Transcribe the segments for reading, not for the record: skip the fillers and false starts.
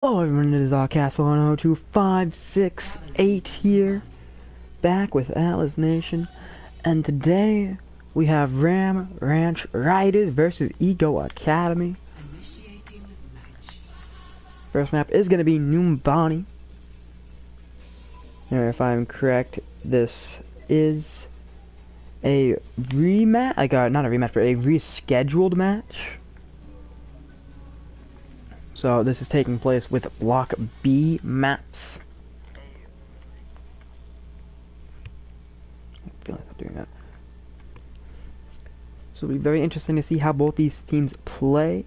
Hello everyone, it is Rcast102568 here, back with Atlas Nation, and today we have Ram Ranch Riders versus Ego Academy. First map is going to be Numbani. Now, if I'm correct, this is a rematch, not a rematch, but a rescheduled match. So this is taking place with Block B maps. I feel like I'm doing that. So it'll be very interesting to see how both these teams play.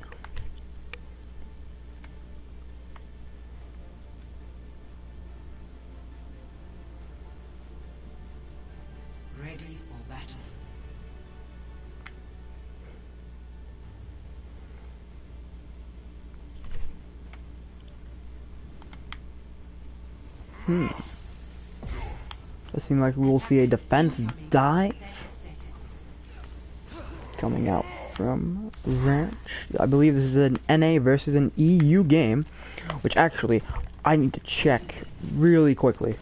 Ready for battle. Does seem like we will see a defense dive coming out from Ranch. I believe this is an NA versus an EU game, which actually I need to check really quickly.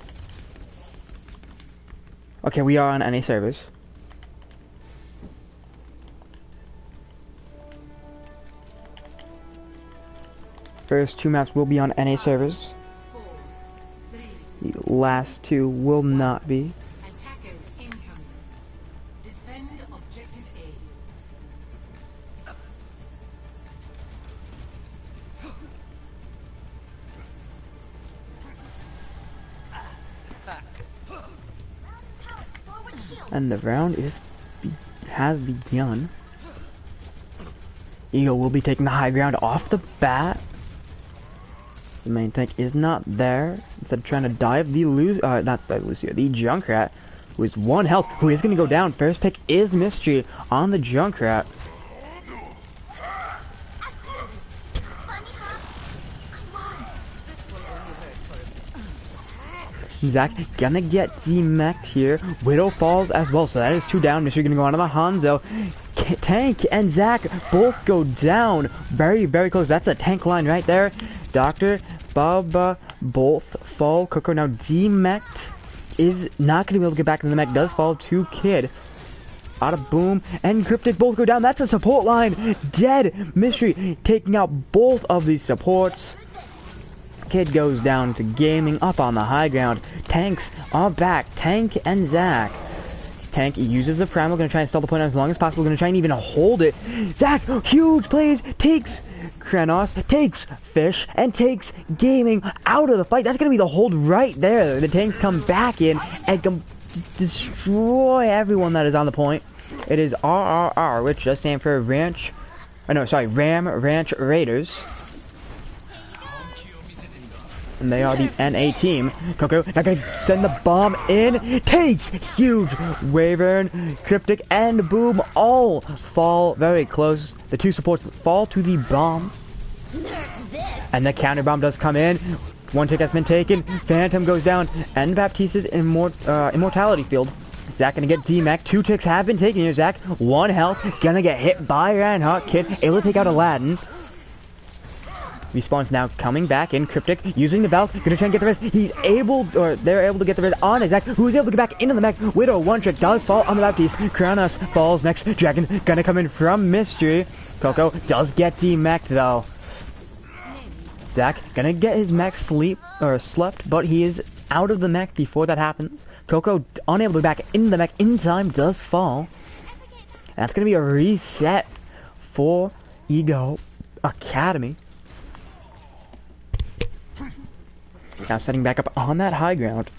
Okay, we are on NA servers. First two maps will be on NA servers. The last two will not be. Attackers incoming. Defend objective A. And the round has begun. Eagle will be taking the high ground off the bat. The main tank is not there. Instead of trying to dive the the Junkrat, who is 1 health, who is going to go down. First pick is Mystery on the Junkrat. Zac gonna get demeched here. Widow falls as well, so that is 2 down. Mystery gonna go on to the Hanzo. Tank and Zac both go down. Very, very close. That's a tank line right there. Doctor, Baba, both fall. Coco now demeched. Is not gonna be able to get back into the mech. Does fall to Kid. Out of Boom and Cryptic both go down. That's a support line. Dead. Mystery taking out both of these supports. Kid goes down to Gaming up on the high ground. Tanks are back. Tank and Zac. Tank uses the Primal, gonna try and stall the point as long as possible, gonna try and even hold it. Zac, huge plays, takes Krenos, takes Fish, and takes Gaming out of the fight. That's gonna be the hold right there. The tanks come back in and destroy everyone that is on the point. It is RRR, which does stand for Ram Ranch Raiders. And they are the NA team. Coco now gonna send the bomb in. Takes huge. Wyvern, Cryptic, and Boom all fall very close. The 2 supports fall to the bomb. And the counter bomb does come in. 1 tick has been taken. Phantom goes down. And Baptiste's immortality field. Zac gonna get demech. 2 ticks have been taken here. Zac, 1 health. Gonna get hit by Reinhardt. Kid able to take out Aladdin. Respawn's now coming back in. Cryptic using the Valk, gonna try and get the rest. They're able to get the rest on Zac, who's able to get back into the mech. Widow 1 trick does fall on the Baptiste. Kronos falls next. Dragon gonna come in from Mystery. Coco does get demeched though. Zac gonna get his mech slept, but he is out of the mech before that happens. Coco unable to be back in the mech in time, does fall. That's gonna be a reset for Ego Academy. Now setting back up on that high ground.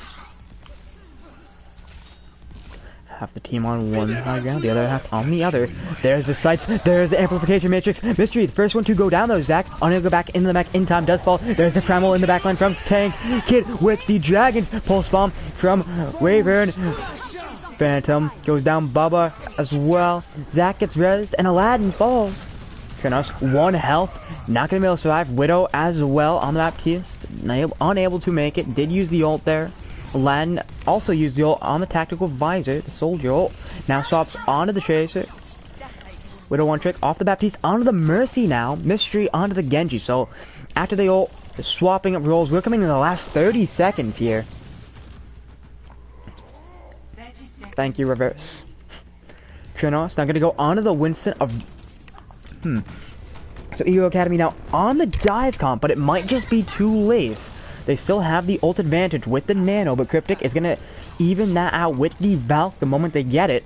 Half the team on one high ground, the other half on the other. There's the sights, there's the amplification matrix. Mystery, the first one to go down though. Zac, unable to go back into the mech in time, does fall. There's the Primal in the backline from Tank. Kid with the Dragons. Pulse bomb from Wyvern. Phantom goes down, Bubba as well. Zac gets rezzed and Aladdin falls. Kronos, 1 health, not gonna be able to survive. Widow as well on the Baptiste, unable to make it. Did use the ult there. Aladdin also used the ult on the tactical visor. The soldier ult now swaps onto the Tracer. Widow one trick off the Baptiste onto the Mercy now. Mystery onto the Genji. So after they ult, They're swapping up roles. We're coming in the last 30 seconds here. 30 seconds. Thank you, reverse. Trinos now gonna go onto the Winston of... So Ego Academy now on the dive comp, but it might just be too late. They still have the ult advantage with the Nano, but Cryptic is gonna even that out with the Valk the moment they get it.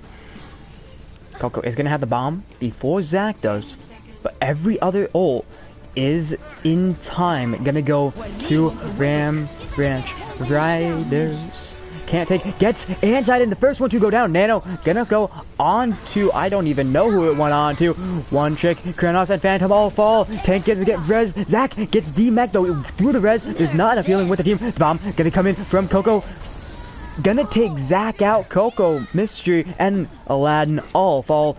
Coco is gonna have the bomb before Zac does, but every other ult is in time gonna go to Ram Ranch Riders. Can't take, gets Anside in the first one to go down. Nano gonna go on to, I don't even know who it went on to. One chick, Kronos and Phantom all fall. Tank gets res. Zac gets D-Mech though through the res. There's not a feeling with the team. Bomb gonna come in from Coco. Gonna take Zac out. Coco, Mystery, and Aladdin all fall.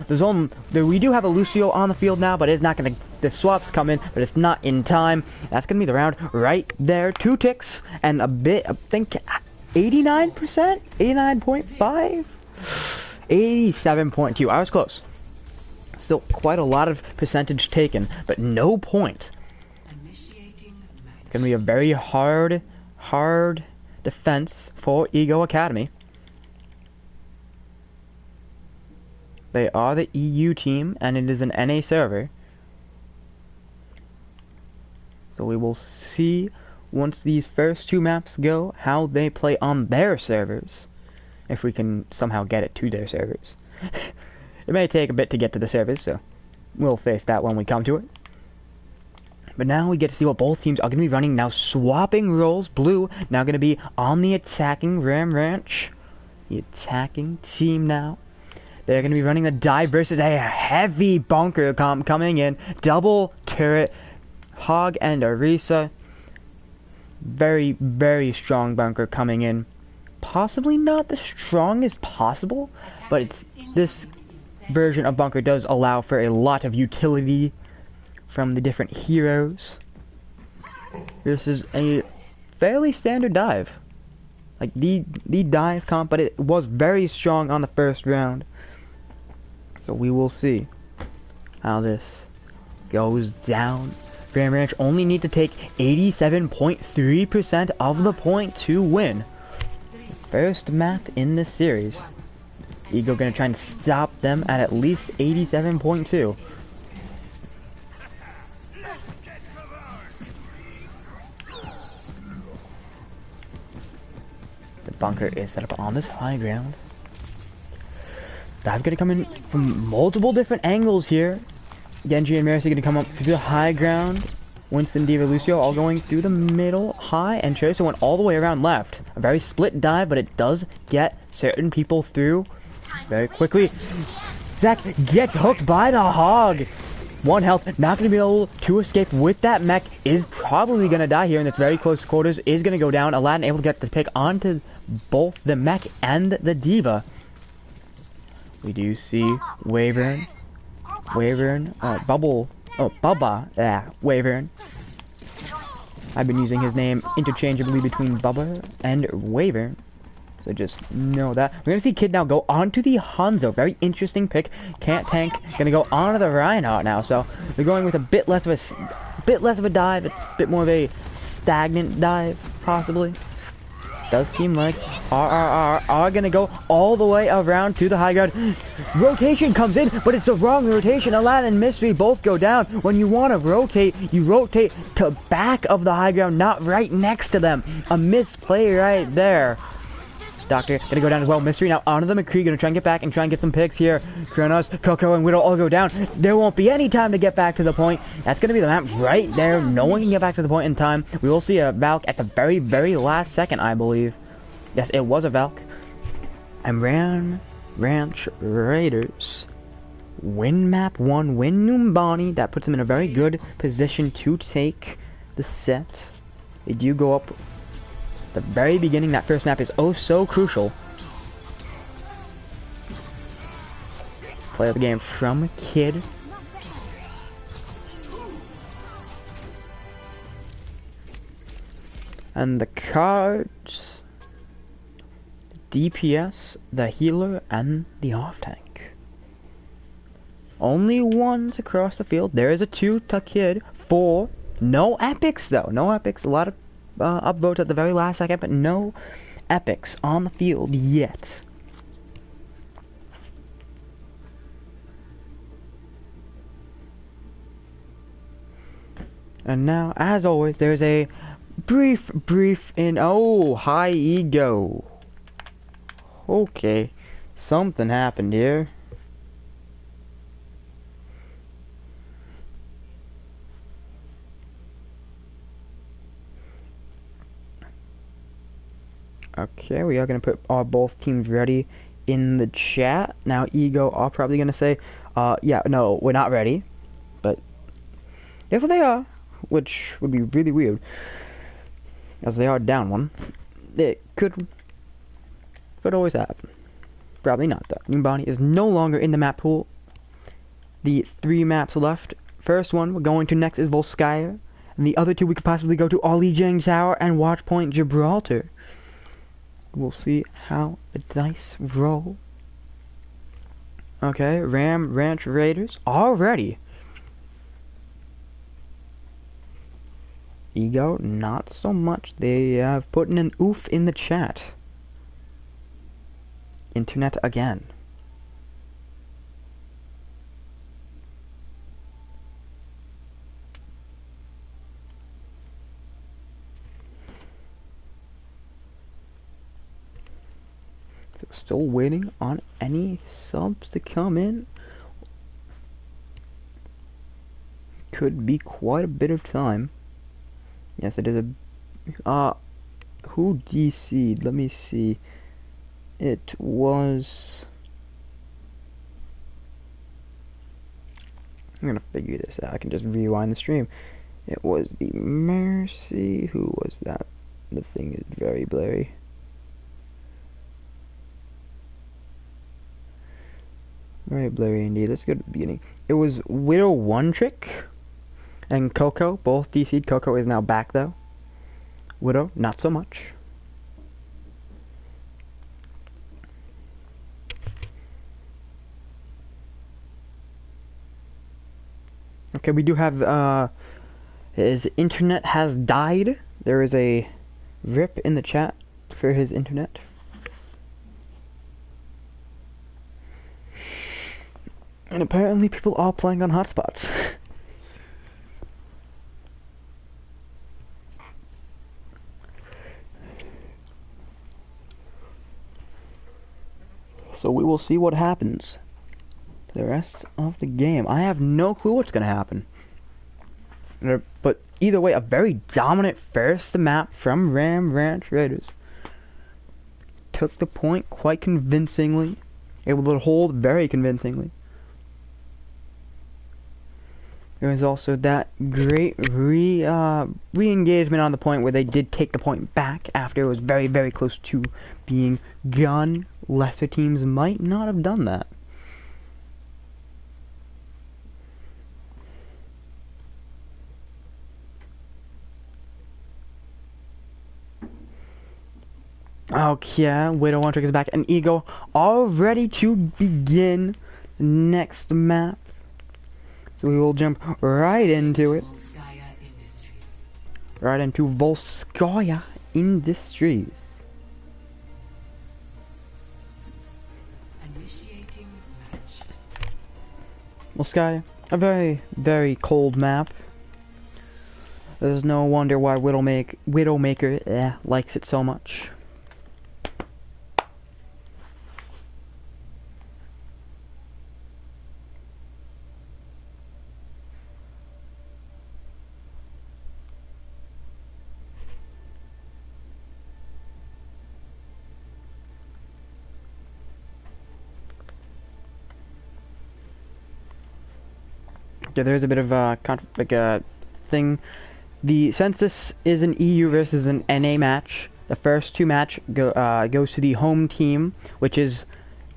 We do have a Lucio on the field now, but it's not gonna, the swaps come in, but it's not in time. That's gonna be the round right there. 2 ticks and a bit, I think, 89%? 89.5? 87.2. I was close. Still quite a lot of percentage taken, but no point. Initiating match. Gonna be a very hard defense for Ego Academy. They are the EU team, and it is an NA server. So we will see once these first 2 maps go, how they play on their servers. If we can somehow get it to their servers. It may take a bit to get to the servers, so we'll face that when we come to it. But now we get to see what both teams are going to be running. Now swapping roles. Blue now going to be on the attacking Ram Ranch. The attacking team now. They're going to be running the dive versus a heavy bunker coming in. Double turret. Hog and Orisa. Very, very strong bunker coming in. Possibly not the strongest possible, but this version of bunker does allow for a lot of utility from the different heroes. This is a fairly standard dive. Like the dive comp, but it was very strong on the first round. So we will see how this goes down. Ram Ranch only need to take 87.3% of the point to win. First map in this series. Ego gonna try and stop them at least 87.2. The bunker is set up on this high ground. Dive gonna come in from multiple different angles here. Genji and Mercy gonna come up through the high ground. Winston, D.Va, Lucio all going through the middle, high, and Tracer went all the way around left. A very split dive, but it does get certain people through very quickly. Zac gets hooked by the Hog. 1 health, not going to be able to escape with that mech, is probably going to die here in its very close quarters, is going to go down. Aladdin able to get the pick onto both the mech and the D.Va. We do see Wyvern, Bubba, Wyvern. I've been using his name interchangeably between Bubba and Wyvern, so just know that. We're gonna see Kid now go onto the Hanzo. Very interesting pick. Can't tank. Gonna go onto the Reinhardt now. So they're going with a bit less of a dive. It's a bit more of a stagnant dive, possibly. Does seem like RRR are gonna go all the way around to the high ground. Rotation comes in, but it's the wrong rotation. Aladdin and Mystery both go down. When you want to rotate, you rotate to back of the high ground, not right next to them. A misplay right there. Doctor gonna go down as well. Mystery now onto the McCree, gonna try and get back and try and get some picks here. Kronos, Coco, and Widow all go down. There won't be any time to get back to the point. That's gonna be the map right there. No one can get back to the point in time. We will see a Valk at the very, very last second, I believe. Yes, it was a Valk. And Ram Ranch Raiders win map 1, win Numbani. That puts them in a very good position to take the set. They do go up. The very beginning, that first map is oh so crucial. Play the game from Kid. And the cards, DPS, the healer, and the off tank. Only ones across the field. There is a 2 to Kid, 4 No epics though. No epics. A lot of upvotes at the very last second, but no epics on the field yet. And now, as always, there's a brief oh, high ego. Okay, something happened here. Okay, we are going to put our both teams ready in the chat. Now, Ego are probably going to say, yeah, no, we're not ready. But if they are, which would be really weird, as they are down one, it could always happen. Probably not, though. Numbani is no longer in the map pool. The 3 maps left. First one we're going to next is Volskaya. And the other 2 we could possibly go to Ali Jang Tower and Watchpoint Gibraltar. We'll see how the dice roll. Okay, Ram Ranch Raiders already. Ego, not so much. They have put in an oof in the chat. Internet again. So still waiting on any subs to come in. Could be quite a bit of time. Yes, it is a... who DC'd? Let me see. It was... I'm gonna figure this out. I can just rewind the stream. It was the Mercy. Who was that? The thing is very blurry. Very blurry indeed. Let's go to the beginning. It was Widow One Trick and Coco. Both DC'd. Coco is now back though. Widow, not so much. Okay, we do have, his internet has died. There is a rip in the chat for his internet. And apparently people are playing on hotspots. So we will see what happens the rest of the game. I have no clue what's going to happen. But either way, a very dominant first map from Ram Ranch Raiders. Took the point quite convincingly. Able to hold very convincingly. There was also that great re-engagement on the point where they did take the point back after it was very, very close to being gone. Lesser teams might not have done that. Okay, Widow One Trick is back, and Ego all ready to begin the next map. So we will jump right into it. Volskaya Industries. Right into Volskaya Industries. Initiating match. Volskaya, a very, very cold map. There's no wonder why Widowmaker likes it so much. Yeah, there's a bit of a thing. Since this is an EU versus an NA match, the first 2 match goes to the home team, which is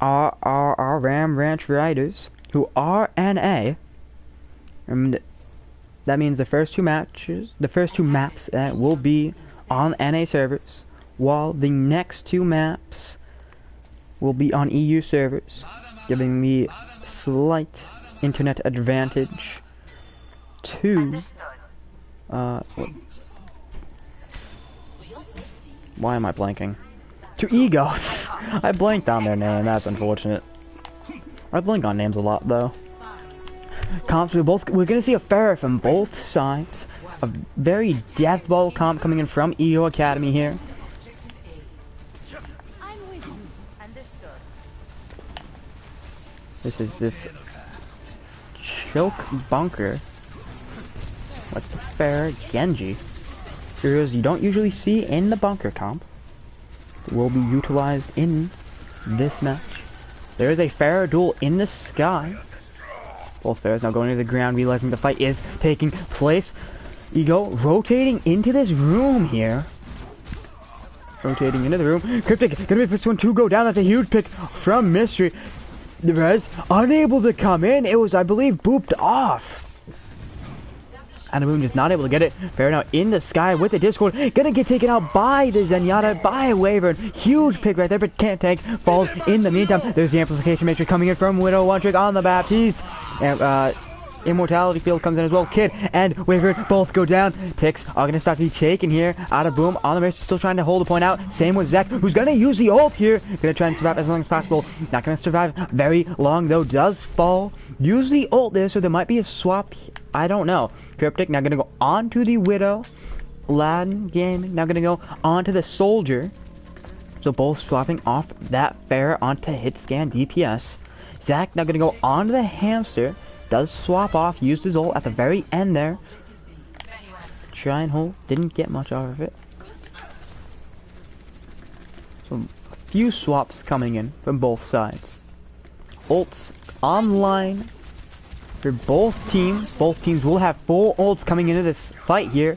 our Ram Ranch Riders, who are NA. And that means the first 2 maps will be on NA servers, while the next 2 maps will be on EU servers, giving me slight internet advantage to Why am I blanking? To Ego. I blanked on their name. That's unfortunate. I blank on names a lot though. Comps, we're gonna see a fair from both sides. A very death ball comp coming in from Ego Academy here. I'm with you. Understood. This is this choke bunker with the fair Genji. Heroes you don't usually see in the bunker comp will be utilized in this match. There is a fair duel in the sky. Both Pharaohs now going to the ground, realizing the fight is taking place. Ego rotating into this room here. Rotating into the room. Cryptic gonna be the first one to go down. That's a huge pick from Mystery. The Rez unable to come in. It was, I believe, booped off. Adaboom just not able to get it. Fair now in the sky with the Discord. Gonna get taken out by the Zenyatta, by Wyvern. Huge pick right there, but can't tank. Falls in the meantime. There's the Amplification Matrix coming in from Widow. One trick on the Baptiste. And, Immortality Field comes in as well. Kid and Wyvern both go down. Ticks are gonna start to be taken here. Adaboom on the wrist, still trying to hold the point out. Same with Zach, who's gonna use the ult here. Gonna try and survive as long as possible. Not gonna survive very long though. Does fall. Use the ult there, so there might be a swap. I don't know. Cryptic now gonna go on to the Widow. Aladdin Gaming now gonna go on to the Soldier. So both swapping off that Fair onto hit scan DPS. Zach now gonna go on to the Hamster. Does swap off, used his ult at the very end there. Try and hold, didn't get much out of it. So a few swaps coming in from both sides. Ults online for both teams. Both teams will have 4 ults coming into this fight here.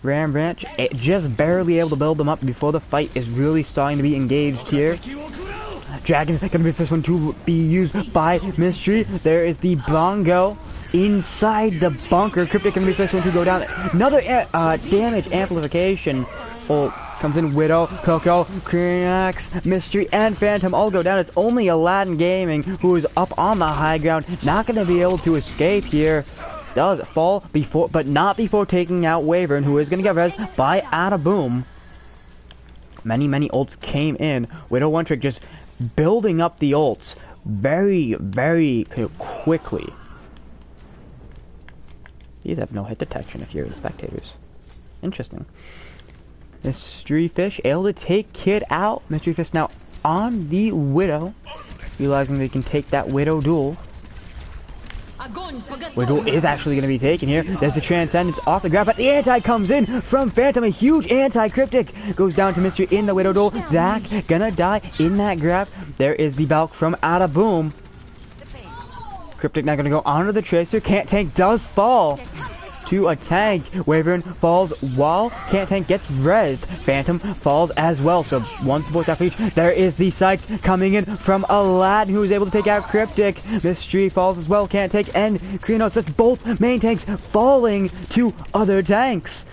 Ram Branch just barely able to build them up before the fight is really starting to be engaged here. Dragon's gonna be the first one to be used by Mystery. There is the Bongo inside the bunker. Cryptic gonna be the first one to go down. Another damage amplification ult comes in. Widow, Coco, Krinax, Mystery, and Phantom all go down. It's only Aladdin Gaming who is up on the high ground. Not gonna be able to escape here. Does fall before, but not before taking out Wyvern, who is gonna get res by Adaboom. Many ults came in. Widow One Trick just building up the ults very quickly. These have no hit detection if you're the spectators. Interesting. Mystery Fish able to take Kid out. Mystery Fish now on the Widow, realizing they can take that Widow duel. Widow is actually going to be taken here. There's the Transcendence off the grab, but the anti comes in from Phantom. A huge anti-cryptic goes down to Mystery in the Widow duel. Zach gonna die in that grab. There is the Valk from Adaboom. Cryptic now gonna go onto the Tracer. Can't tank, does fall to a tank. Wyvern falls while Can't Tank gets rezzed. Phantom falls as well, so one support that reach. There is the Sykes coming in from Aladdin, who is able to take out Cryptic. Mystery falls as well, Can't Tank and Krinos. That's both main tanks falling to other tanks.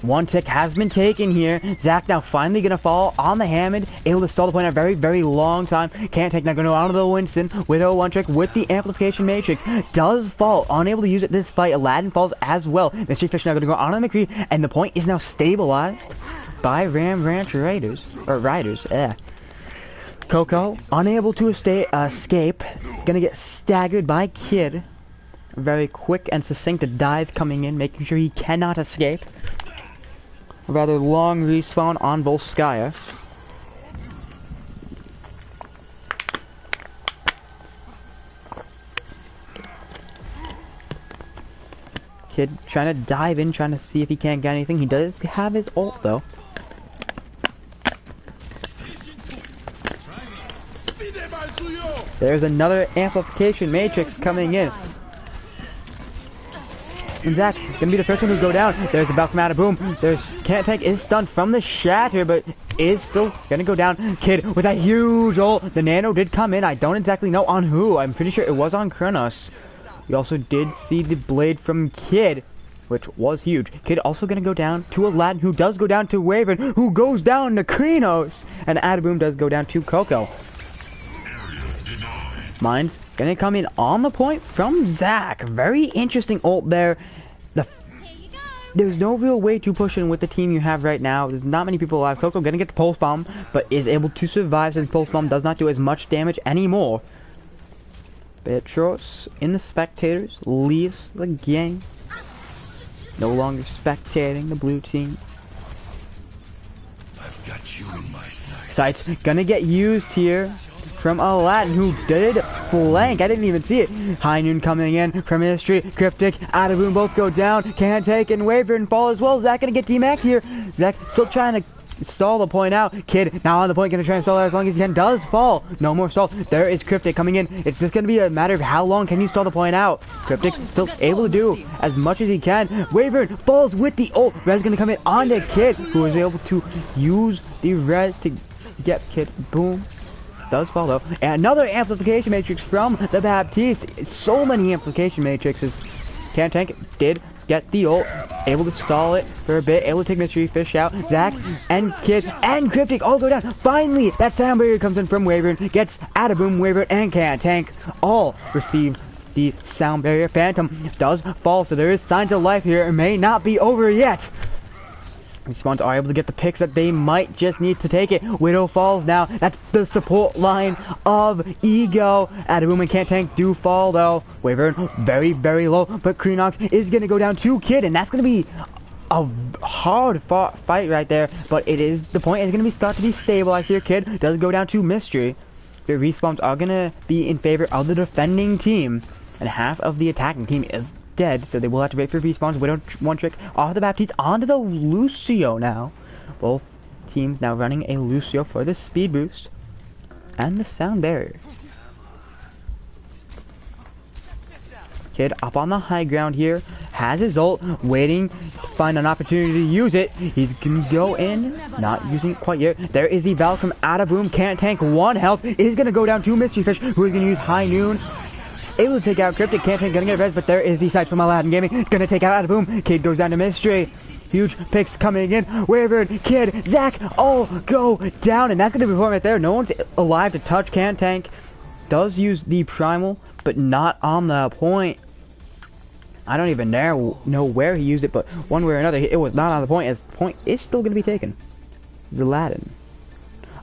One tick has been taken here. Zach now finally gonna fall on the Hammond, able to stall the point a very long time. Can't Take now gonna go out of the Winston. Widow One Trick with the Amplification Matrix does fall, unable to use it this fight. Aladdin falls as well. Mystery Fish now gonna go on the McCree, and the point is now stabilized by Ram Ranch Riders. Coco unable to escape, gonna get staggered by Kid. Very quick and succinct dive coming in, making sure he cannot escape. A rather long respawn on Volskaya. Kid trying to dive in, trying to see if he can't get anything. He does have his ult though. There's another Amplification Matrix coming in. And Zach gonna be the first one to go down. There's the Valk from Adaboom. There's Can't Tank is stunned from the Shatter, but is still gonna go down. Kid with a huge ult. The Nano did come in. I don't exactly know on who. I'm pretty sure it was on Kronos. We also did see the blade from Kid, which was huge. Kid also gonna go down to Aladdin, who does go down to Wyvern, who goes down to Krinos, and Adaboom does go down to Coco. Mine's gonna come in on the point from Zach. Very interesting ult there. The there's no real way to push in with the team you have right now. There's not many people alive. Coco gonna get the Pulse Bomb, but is able to survive since Pulse Bomb does not do as much damage anymore. Petros in the spectators leaves the game. No longer spectating the blue team. I've got you in my sights. Sights gonna get used here from Aladdin, who did flank. I didn't even see it. High Noon coming in from History. Cryptic, Adaboom both go down. Can't take and Waver and fall as well. Zach gonna get D-Mac here. Zach still trying to stall the point out. Kid now on the point, gonna try and stall as long as he can. Does fall. No more stall. There is Cryptic coming in. It's just gonna be a matter of how long can you stall the point out. Cryptic still able to do as much as he can. Waver falls with the ult. Res gonna come in on the Kid, who is able to use the res to get Kid. Boom. Does fall though. And another amplification matrix from the Baptiste. So many amplification matrices. Can't tank. Did get the ult. Able to stall it for a bit. Able to take Mystery Fish out. Zach and Kid and Cryptic all go down. Finally, that sound barrier comes in from Wyvern. Gets Adaboom, Wyvern, and Can't Tank. All receive the sound barrier. Phantom does fall, so there is signs of life here. It may not be over yet. Respawns are able to get the picks that they might just need to take it. Widow falls now. That's the support line of Ego. Adaboom and Can't Tank do fall though. Wyvern very, very low. But Kreenox is going to go down to Kid. And that's going to be a hard fight right there. But it is, the point is going to start to be stabilized here. Kid does go down to Mystery. The respawns are going to be in favor of the defending team. And half of the attacking team is dead, so they will have to wait for respawns. Widow one trick off the Baptiste onto the Lucio now. Both teams now running a Lucio for the speed boost and the sound barrier. Kid up on the high ground here, has his ult, waiting to find an opportunity to use it. He's gonna go in, not using it quite yet. There is the Valk from Adaboom. Can't tank, 1 health, is gonna go down to Mystery Fish, who is gonna use High Noon. Able to take out Cryptic, Can't Tank, gonna get res, but there is the sight from Aladdin Gaming. Gonna take out Adaboom. Kid goes down to Mystery. Huge picks coming in. Wyvern, Kid, Zach, all go down, and that's gonna be right there. No one's alive to touch Can't Tank. Does use the Primal, but not on the point. I don't even know where he used it, but one way or another, it was not on the point, as the point is still gonna be taken. Aladdin.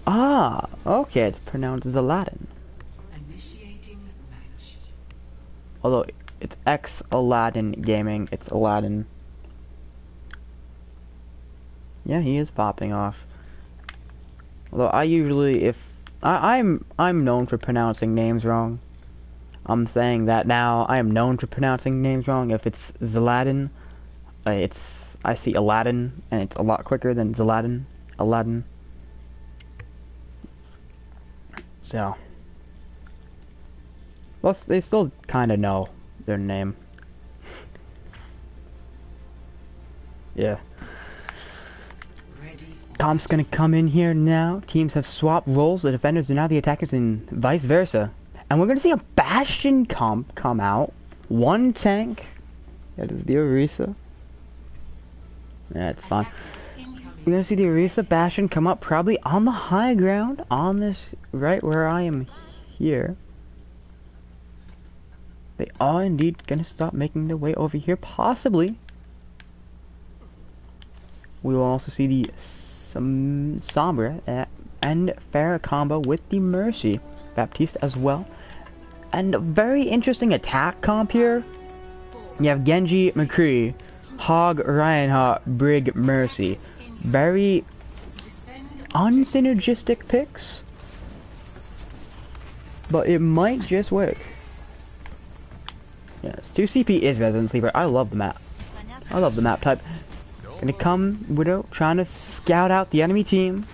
Ah, okay, it's pronounced Aladdin. Although it's Aladdin Gaming, it's Aladdin. Yeah, he is popping off. Although I usually, if I'm known for pronouncing names wrong. I'm saying that now. I am known for pronouncing names wrong. If it's Zaladin, I see Aladdin, and it's a lot quicker than Zaladin. Aladdin. So. Well, they still kind of know their name. Yeah. Comp's gonna come in here now. Teams have swapped roles. The defenders are now the attackers and vice versa. And we're gonna see a Bastion comp come out. 1 tank. That is the Orisa. That's fine. We're gonna see the Orisa Bastion come up probably on the high ground. On this, right where I am here. They are indeed gonna stop making their way over here, possibly. We will also see the Sombra and Farah combo with the Mercy. Baptiste as well. And a very interesting attack comp here. You have Genji, McCree, Hog, Reinhardt, Brig, Mercy. Very unsynergistic picks. But it might just work. Yes, 2CP is Resident Sleeper. I love the map. I love the map type. Gonna come, Widow, trying to scout out the enemy team.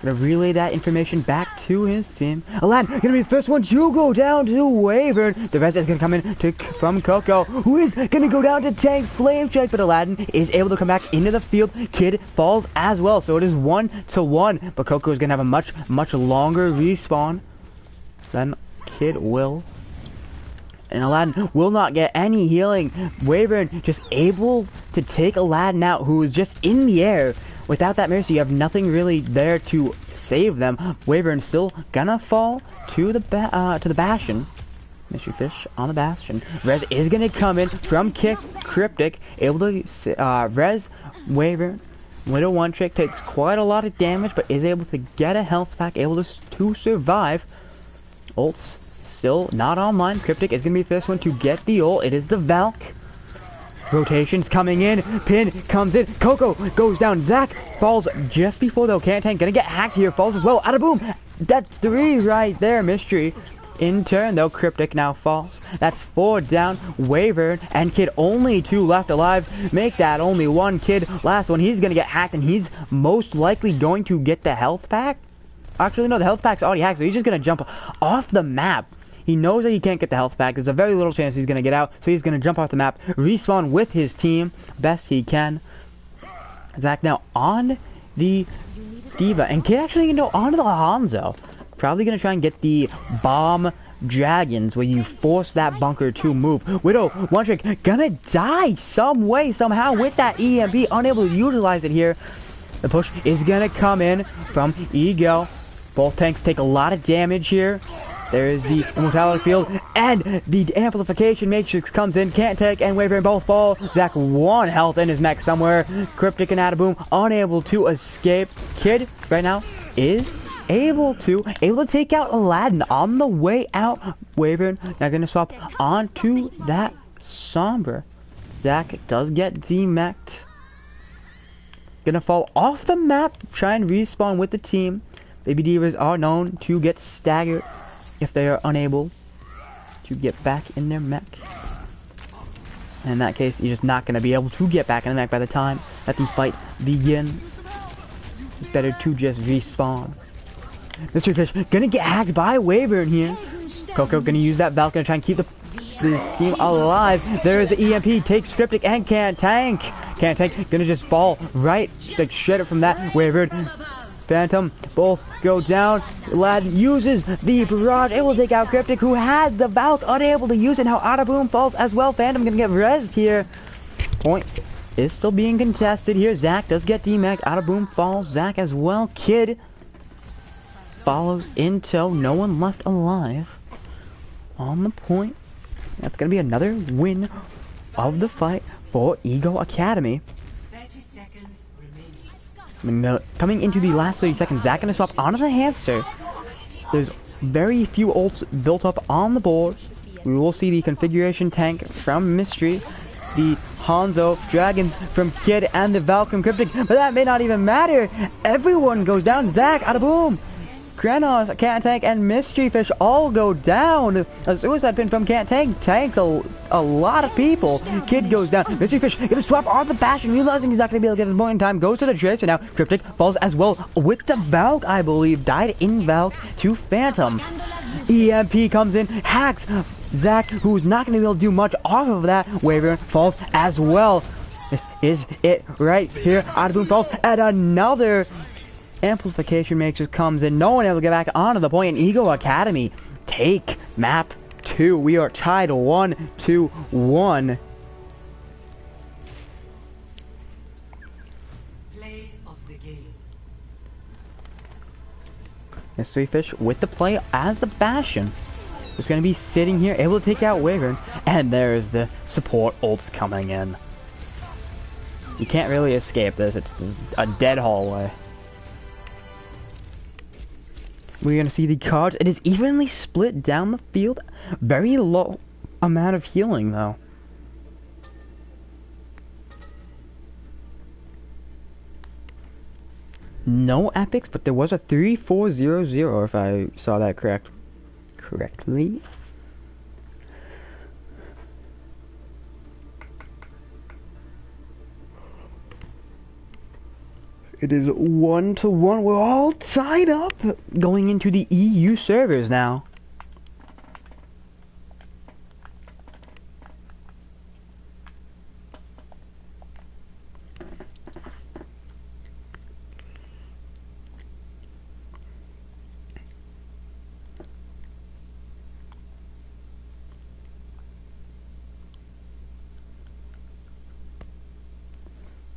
Gonna relay that information back to his team. Aladdin gonna be the first one to go down to Wyvern. The rest is gonna come in from Coco, who is gonna go down to Tank's Flame Strike, but Aladdin is able to come back into the field. Kid falls as well, so it is 1-1. But Coco is gonna have a much longer respawn than Kid will. And Aladdin will not get any healing. Wyvern just able to take Aladdin out, who is just in the air. Without that Mercy, you have nothing really there to save them. Wyvern still gonna fall to the Bastion. Mystery Fish on the Bastion. Rez is gonna come in from Cryptic, able to Rez Waver. Widow one trick takes quite a lot of damage, but is able to get a health pack, able to survive. Ult's still not online. Cryptic is gonna be the first one to get the ult. It is the Valk. Rotations coming in. Pin comes in. Coco goes down. Zac falls just before though. Can't tank. Gonna get hacked here. Falls as well. Out of boom. That's 3 right there. Mystery. In turn though, Cryptic now falls. That's 4 down. Waver and Kid, only 2 left alive. Make that only 1 Kid. Last one, he's gonna get hacked and he's most likely going to get the health pack. Actually no, the health pack's already hacked, so he's just gonna jump off the map. He knows that he can't get the health pack. There's a very little chance he's gonna get out, so he's gonna jump off the map, respawn with his team best he can. Zac now on the D.Va, and Kid actually can go onto the Hanzo. Probably gonna try and get the bomb dragons where you force that bunker to move. Widow, one trick, gonna die some way, somehow with that EMP, unable to utilize it here. The push is gonna come in from Ego. Both tanks take a lot of damage here. There is the immortality field, and the amplification matrix comes in. Can't take and Waver and both fall. Zac 1 health in his mech somewhere. Cryptic and Adaboom unable to escape. Kid right now is able to take out Aladdin on the way out. Waver now gonna swap onto that Sombra. Zac does get demeched. Gonna fall off the map, try and respawn with the team. Baby D.Vas are known to get staggered if they are unable to get back in their mech. And in that case, you're just not going to be able to get back in the mech by the time that the fight begins. It's better to just respawn. Mystery Fish gonna get hacked by Waver here. Coco gonna use that Valk, gonna try and keep this team alive. There is the EMP, takes Cryptic and can't tank. Can't tank, gonna just fall right, like shred it from that. Waver, Phantom, both go down. Aladdin uses the barrage, it will take out Cryptic, who had the Valk, unable to use it. Now Adaboom falls as well. Phantom gonna get rezzed here. Point is still being contested here. Zac does get demech. Adaboom falls. Zac as well. Kid follows in tow. No one left alive on the point. That's gonna be another win of the fight for Ego Academy. 30 seconds remaining. Coming into the last 30 seconds, Zac gonna swap onto the hamster. There's very few ults built up on the board. We will see the configuration tank from Mystery, the Hanzo Dragons from Kid, and the Valk from Cryptic, but that may not even matter. Everyone goes down. Zac, Adaboom, Krenos, Can't Tank, and Mystery Fish all go down. A suicide pin from Can't Tank tanks a lot of people. Kid goes down. Mystery Fish gonna swap off the Bastion, realizing he's not gonna be able to get his point in time. Goes to the Tracer now. Cryptic falls as well with the Valk, I believe. Died in Valk to Phantom. EMP comes in, hacks Zac, who's not gonna be able to do much off of that. Waver falls as well. This is it right here. Adaboom falls, and another amplification matrix comes in. No one able to get back onto the point, and Ego Academy take map 2. We are tied 1-1. Play of the game. Mystery Fish with the play as the Bastion. Just gonna be sitting here, able to take out Wyvern, and there's the support ults coming in. You can't really escape this. It's a dead hallway. We're gonna see the cards. It is evenly split down the field. Very low amount of healing though. No epics, but there was a 3-4-0-0 if I saw that correctly. It is 1-1. We're all tied up going into the EU servers now.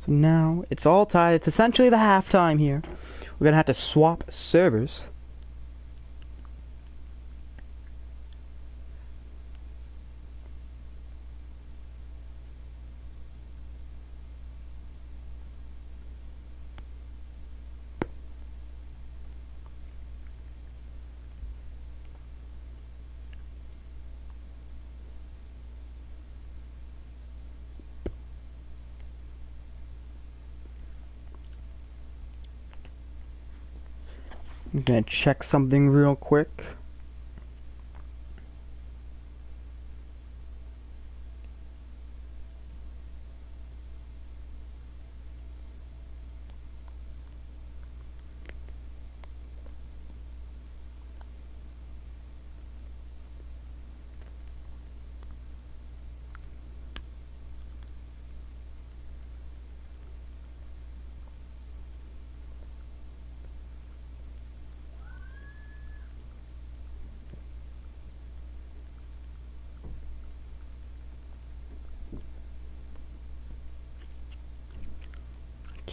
So now it's all tied. It's essentially the halftime here. We're gonna have to swap servers. I'm gonna check something real quick.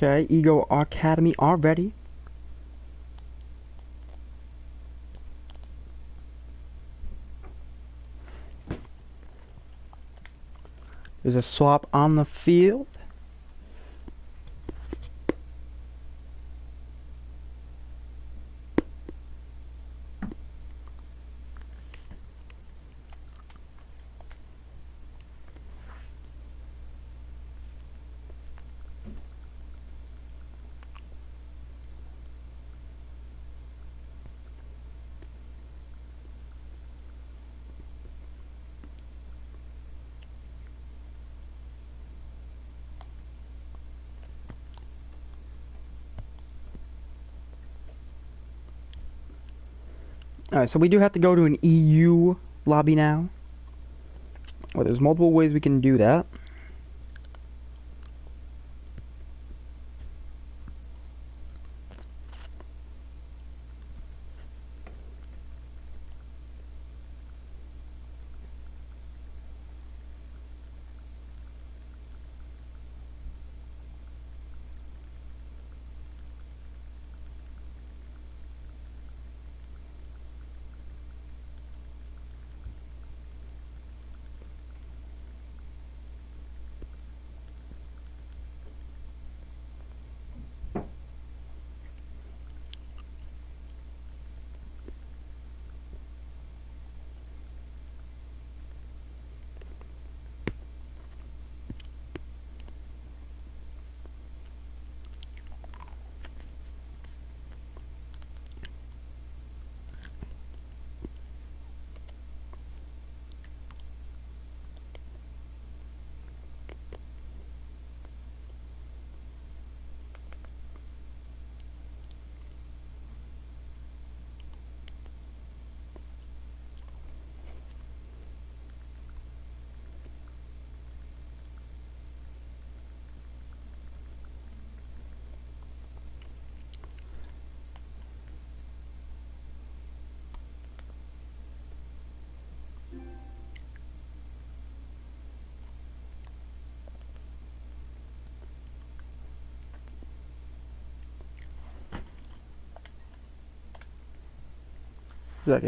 Okay, Ego Academy are ready. There's a swap on the field. Alright, so we do have to go to an EU lobby now. Well, there's multiple ways we can do that.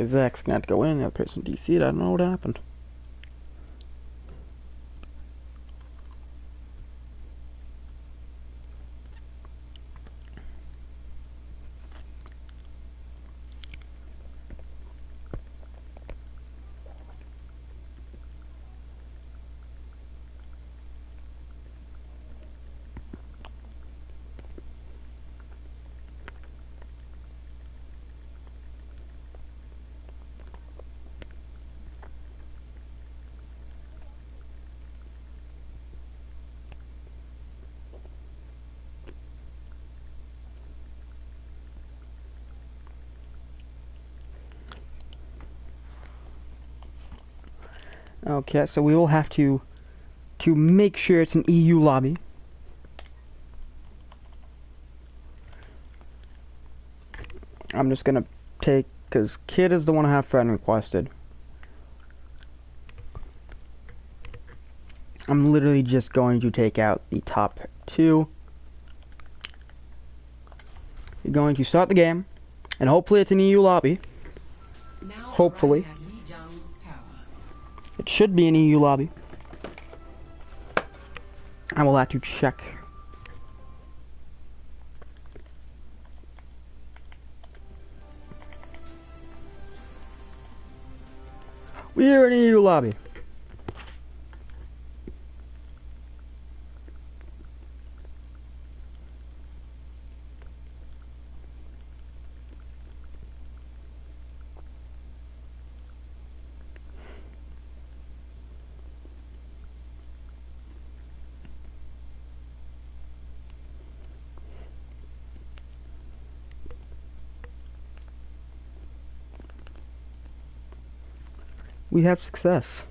Zach's gonna have to go in, the other person DC'd, I don't know what happened. Okay, so we will have to make sure it's an EU lobby. I'm just gonna take, because Kid is the one I have friend requested. I'm literally just going to take out the top two. You're going to start the game, and hopefully it's an EU lobby. Now Hopefully. arrive at Lijiang Tower. It should be an EU lobby. I will have to check. We are in an EU lobby. we have success.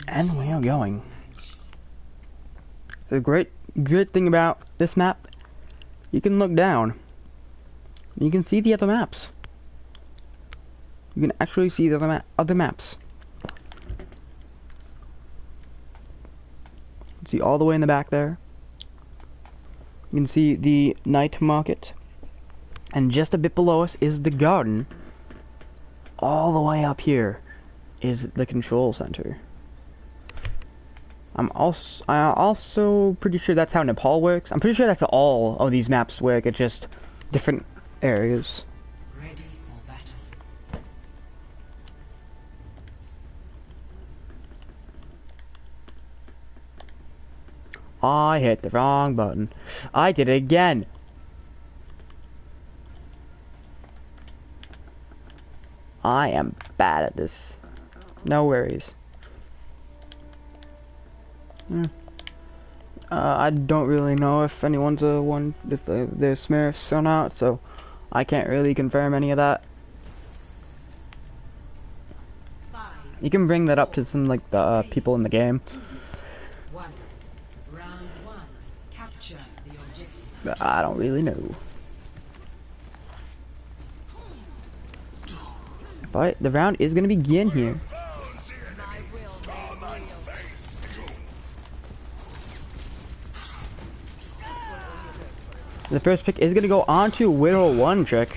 And we are going. The great thing about this map, you can look down. You can see the other maps. You can actually see the other maps. See all the way in the back there. You can see the night market. And just a bit below us is the garden. All the way up here is the control center. I'm also pretty sure that's how Nepal works. I'm pretty sure that's all of these maps work. It's just different areas. Ready for battle. I hit the wrong button. I did it again. I am bad at this. No worries. I don't really know if anyone's if they're Smurfs or not, so I can't really confirm any of that. You can bring that up to some like the people in the game. 1. Round 1. Capture the objective. But I don't really know. But the round is gonna begin here. The first pick is going to go on to Widow One Trick.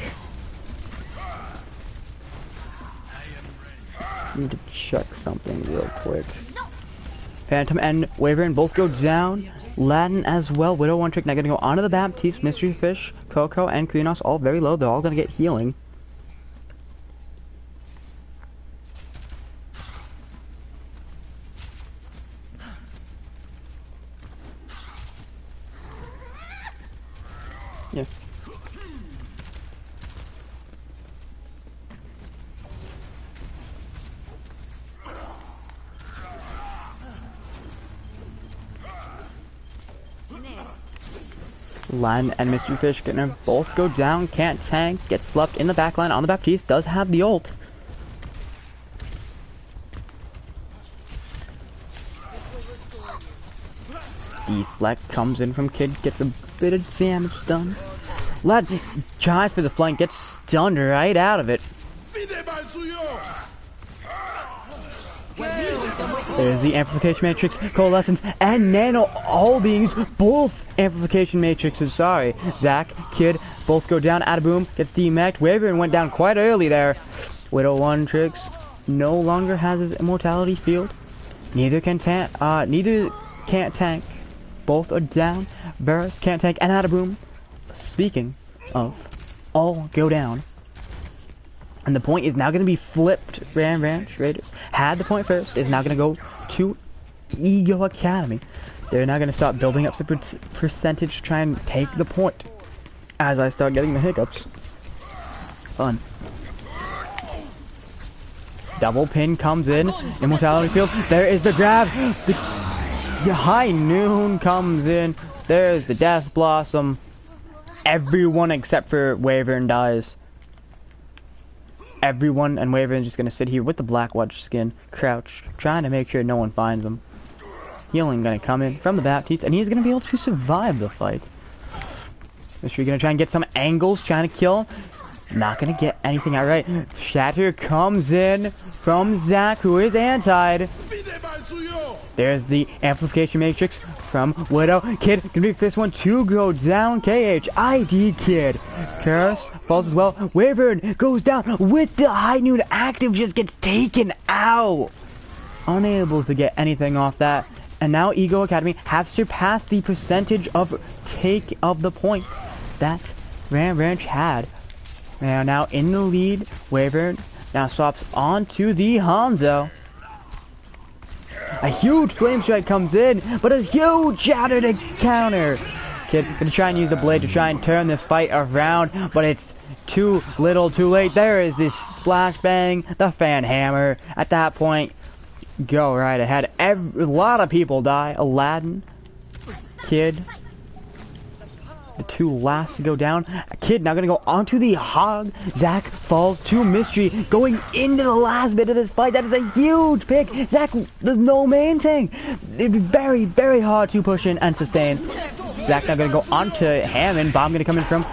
Need to check something real quick. Phantom and Wyvern both go down. Latin as well. Widow One Trick now going to go onto the Baptiste, Mystery Fish, Coco, and Krinos all very low. They're all going to get healing. Yeah. Lan and Mystery Fish gonna both go down, can't tank, gets slept in the backline on the Baptiste, does have the ult. Deflect comes in from Kid, gets a bit of damage done. Lad tries for the flank, gets stunned right out of it. There's the Amplification Matrix, Coalescence, and Nano all being used. Both Amplification Matrixes, sorry. Zac, Kid, both go down. Adaboom gets DMAC'd. Wyvern went down quite early there. Widow One Tricks no longer has his immortality field. Neither can't tank. Both are down. Varus can't tank, and Adaboom, speaking of, all go down. And the point is now going to be flipped. Ranch Raiders had the point first. Is now going to go to Ego Academy. They're now going to start building up some percentage to try and take the point. As I start getting the hiccups. Fun. Double pin comes in. Immortality field. There is the grab. The High Noon comes in. There's the Death Blossom. Everyone except for Wyvern dies. Everyone and Wyvern is just gonna sit here with the Black Watch skin, crouched, trying to make sure no one finds them. Healing gonna come in from the Baptiste, and he's gonna be able to survive the fight. Mystery gonna try and get some angles, trying to kill him. Not gonna get anything outright. Shatter comes in from Zac, who is antied. There's the Amplification Matrix from Widow. Kid can be the first one to go down. KH, ID Kid. Curse falls as well. Wyvern goes down with the High Noon active, just gets taken out. Unable to get anything off that. And now Ego Academy have surpassed the percentage of take of the point that Ranch had. They are now in the lead. Wyvern now swaps onto the Hanzo. A huge flame strike comes in, but a huge shatter to counter. Kid gonna try and use a blade to try and turn this fight around, but it's too little, too late. There is this flashbang, the fan hammer. At that point, go right ahead. A lot of people die. Aladdin, Kid, the two last to go down. Kid now gonna go onto the hog. Zac falls to Mystery, going into the last bit of this fight. That is a huge pick. Zac, there's no main tank. It'd be very, very hard to push in and sustain. Zac now gonna go onto Hammond. Bomb gonna come in from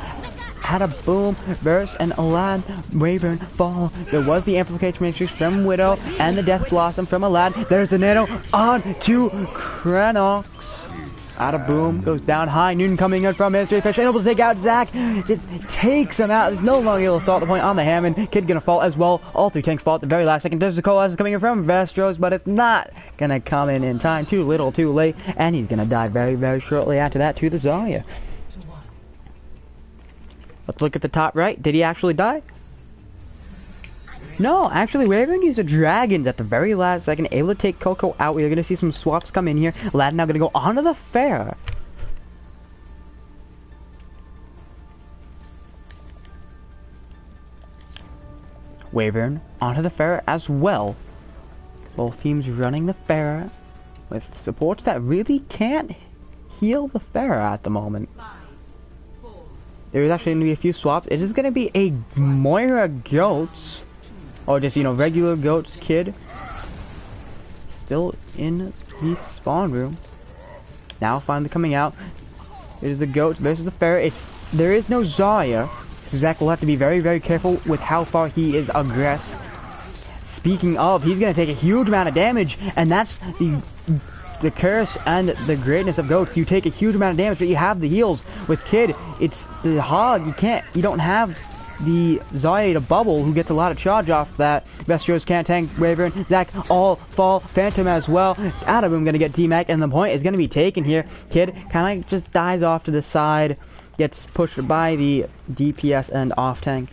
had a boom, burst, and Aladdin, Wyvern, fall. There was the amplification matrix from Widow and the Death Blossom from Aladdin. There's the nano on to Kranox. Out of boom, goes down. High Noon coming in from Mystery Fish, able to take out Zac. Just takes him out. He's no longer able to start the point on the Hammond. Kid gonna fall as well. All three tanks fall at the very last second. There's the Coalescence coming in from Vestros, but it's not gonna come in time. Too little, too late, and he's gonna die very, very shortly after that to the Zarya. Let's look at the top right. Did he actually die? No, actually, Wyvern used a Dragons at the very last second, able to take Coco out. We are going to see some swaps come in here. Aladdin now going to go onto the Pharah. Wyvern onto the Pharah as well. Both teams running the Pharah with supports that really can't heal the Pharah at the moment. There's actually going to be a few swaps. It is going to be a Moira Goats. Or just, you know, regular Goats Kid. Still in the spawn room. Now finally coming out. It is the Goats versus the Pharah. There is no Zarya. So Zac will have to be very, very careful with how far he is aggressed. Speaking of, he's going to take a huge amount of damage. And that's the curse and the greatness of Goats. You take a huge amount of damage, but you have the heals. With Kid, it's the hog. You don't have the Zarya to bubble, who gets a lot of charge off that. Vestros can't tank Wyvern. Zac all fall. Phantom as well. Adaboom gonna get DMAC, and the point is gonna be taken here. Kid kind of just dies off to the side, gets pushed by the DPS and off tank.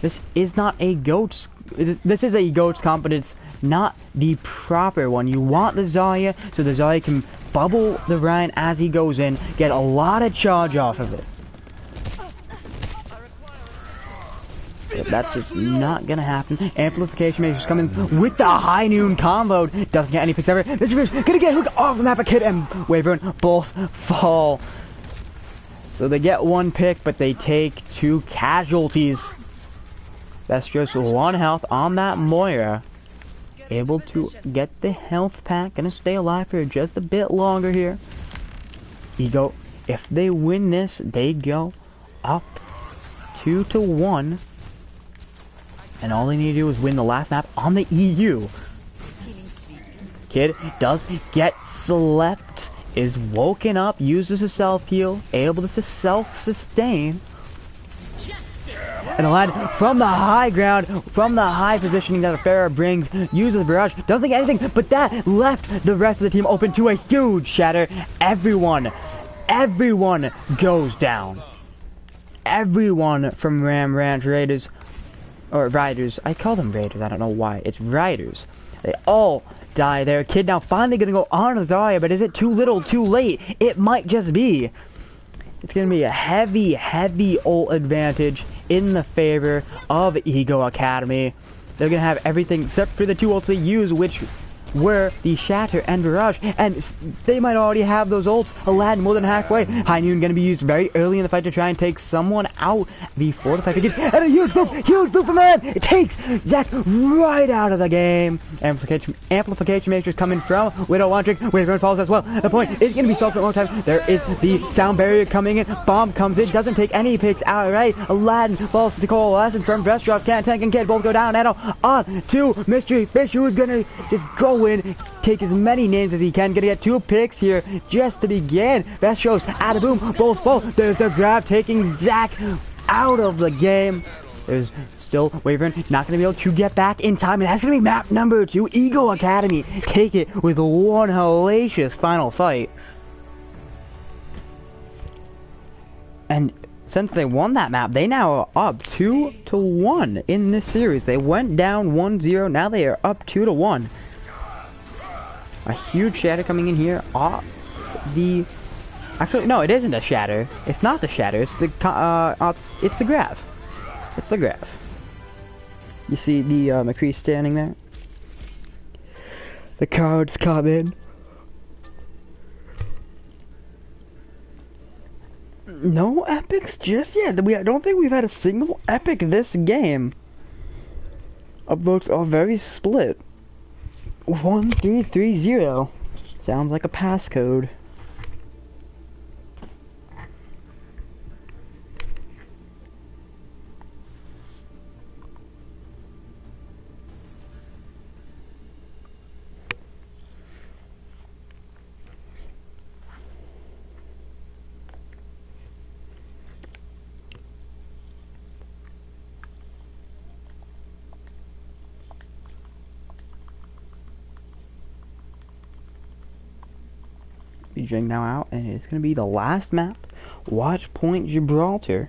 This is not a Goats. This is a Goats comp, but it's not the proper one. You want the Zarya so the Zarya can bubble the Ryan as he goes in, get a lot of charge off of it. But that's just not gonna happen. Amplification matrix coming with the High Noon combo. Doesn't get any picks ever. This is gonna get hooked off the map. A Kid and Wyvern both fall. So they get one pick, but they take two casualties. Vestros with 1 health on that Moira. Able to get the health pack. Gonna stay alive for just a bit longer here. Ego, if they win this, they go up 2-1. And all they need to do is win the last map on the EU. Kid does get slept. Is woken up. Uses a self-heal. Able to self-sustain. And Aladdin from the high ground, from the high positioning that a Pharah brings, uses the barrage, doesn't get anything, but that left the rest of the team open to a huge shatter. Everyone goes down. Everyone from Ram Ranch Raiders, or Riders, I call them Raiders, I don't know why, it's Riders. They all die there. Kid now finally gonna go on to Zarya, but is it too little, too late? It might just be. It's going to be a heavy ult advantage in the favor of Ego Academy. They're going to have everything except for the two ults they use, which were the Shatter and Barrage. And they might already have those ults. Aladdin more than halfway. High Noon going to be used very early in the fight to try and take someone out before the fight begins. And a huge boop from Aladdin. It takes Zac right out of the game. Amplification matrix coming from Widow launching. Wyvern falls as well. The point is going to be solved for one time. There is the sound barrier coming in. Bomb comes in. Doesn't take any picks outright. Aladdin falls to the Coalescence from Vestros. Can't tank and Kid both go down. Nano on to Mystery Fish, who is going to just go in, take as many names as he can. Gonna get 2 picks here just to begin. Vestros, Adaboom, both fall. There's the grab taking Zac out of the game. There's still Wyvern not gonna be able to get back in time, and that's gonna be map number 2. Ego Academy take it with one hellacious final fight. And since they won that map, they now are up 2-1 in this series. They went down 1-0, now they are up 2-1. A huge shatter coming in here off the Actually, no, it isn't a shatter. It's not the shatter. It's the it's the graph. It's the graph. You see the McCree standing there. The cards come in. No epics just yet. I don't think we've had a single epic this game. Our votes are very split. 1330. Sounds like a passcode. Drink now out, and it's gonna be the last map, Watch Point Gibraltar.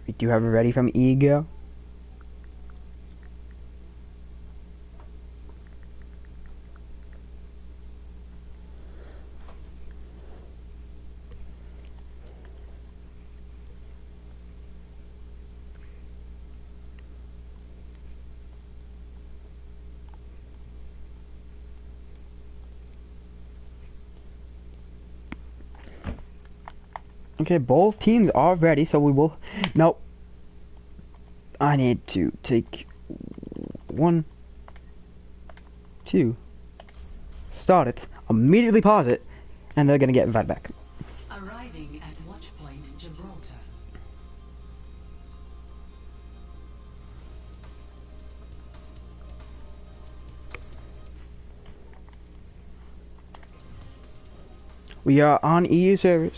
Do you have it ready from Ego? Okay, both teams are ready, so we will... Nope. I need to take... 1, 2. Start it. Immediately pause it. And they're gonna get invited back. Arriving at Watchpoint Gibraltar. We are on EU servers.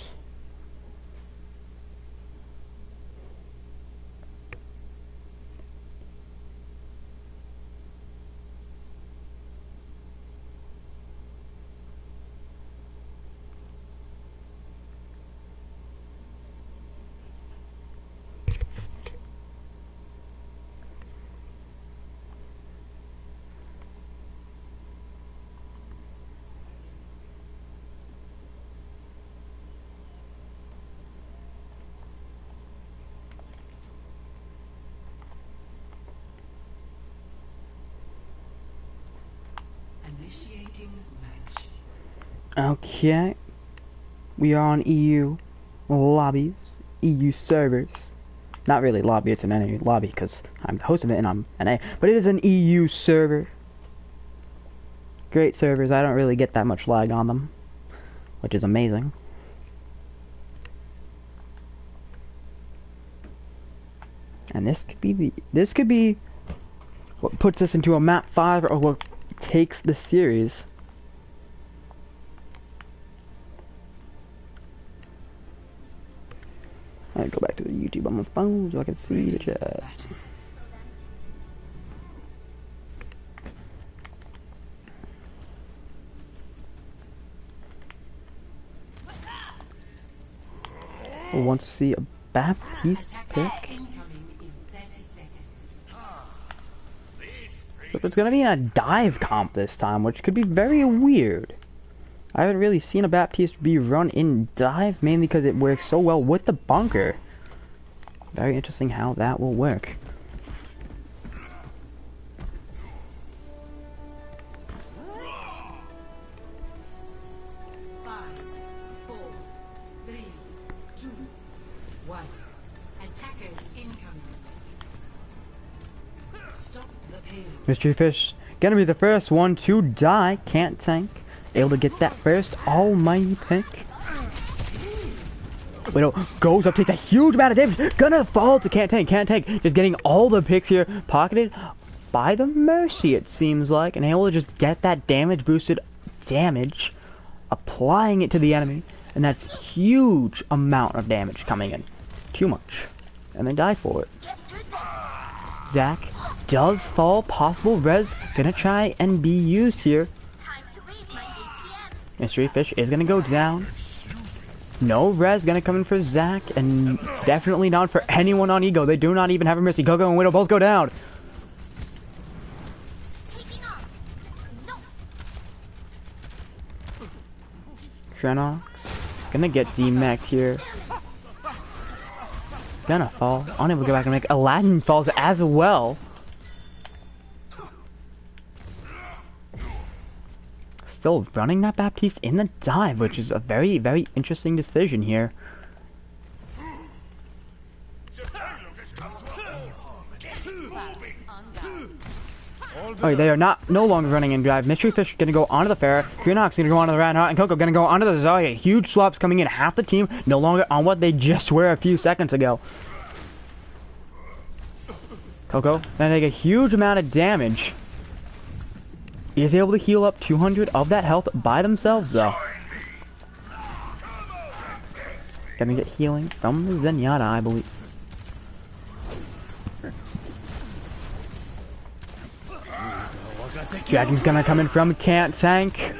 Initiating match. Okay. We are on EU lobbies, EU servers. Not really lobby, it's an NA lobby because I'm the host of it and I'm NA. But it is an EU server. Great servers, I don't really get that much lag on them, which is amazing. And this could be what puts us into a map 5 or what takes the series. I go back to the YouTube on my phone so I can see the chat. Who wants to see a Baptiste pick? So there's gonna be a dive comp this time, which could be very weird. I haven't really seen a Baptiste be run in dive, mainly because it works so well with the bunker. Very interesting how that will work. Mystery Fish gonna be the first one to die. Can't tank. Able to get that first almighty pick. Widow goes up, takes a huge amount of damage. Gonna fall to Can't Tank. Can't Tank just getting all the picks here. Pocketed by the Mercy, it seems like. And able to just get that damage boosted damage. Applying it to the enemy. And that's huge amount of damage coming in. Too much. And they die for it. Zac does fall. Possible res gonna try and be used here. Mystery Fish is gonna go down. No res gonna come in for Zac, and definitely not for anyone on Ego. They do not even have a mercy. Coco and Widow both go down. Trenox gonna get demeched here. Gonna fall. Unable to go back and make. Aladdin falls as well. Still running that Baptiste in the dive, which is a very, very interesting decision here. Oh, they are no longer running in drive. Mystery Fish gonna go onto the Pharah. Trenox gonna go onto the Reinhardt, and Coco gonna go onto the Zarya. Huge swaps coming in. Half the team no longer on what they just were a few seconds ago. Coco gonna take a huge amount of damage. He is able to heal up 200 of that health by themselves, though. Gonna get healing from the Zenyatta, I believe. Dragon's gonna come in from Can't Tank.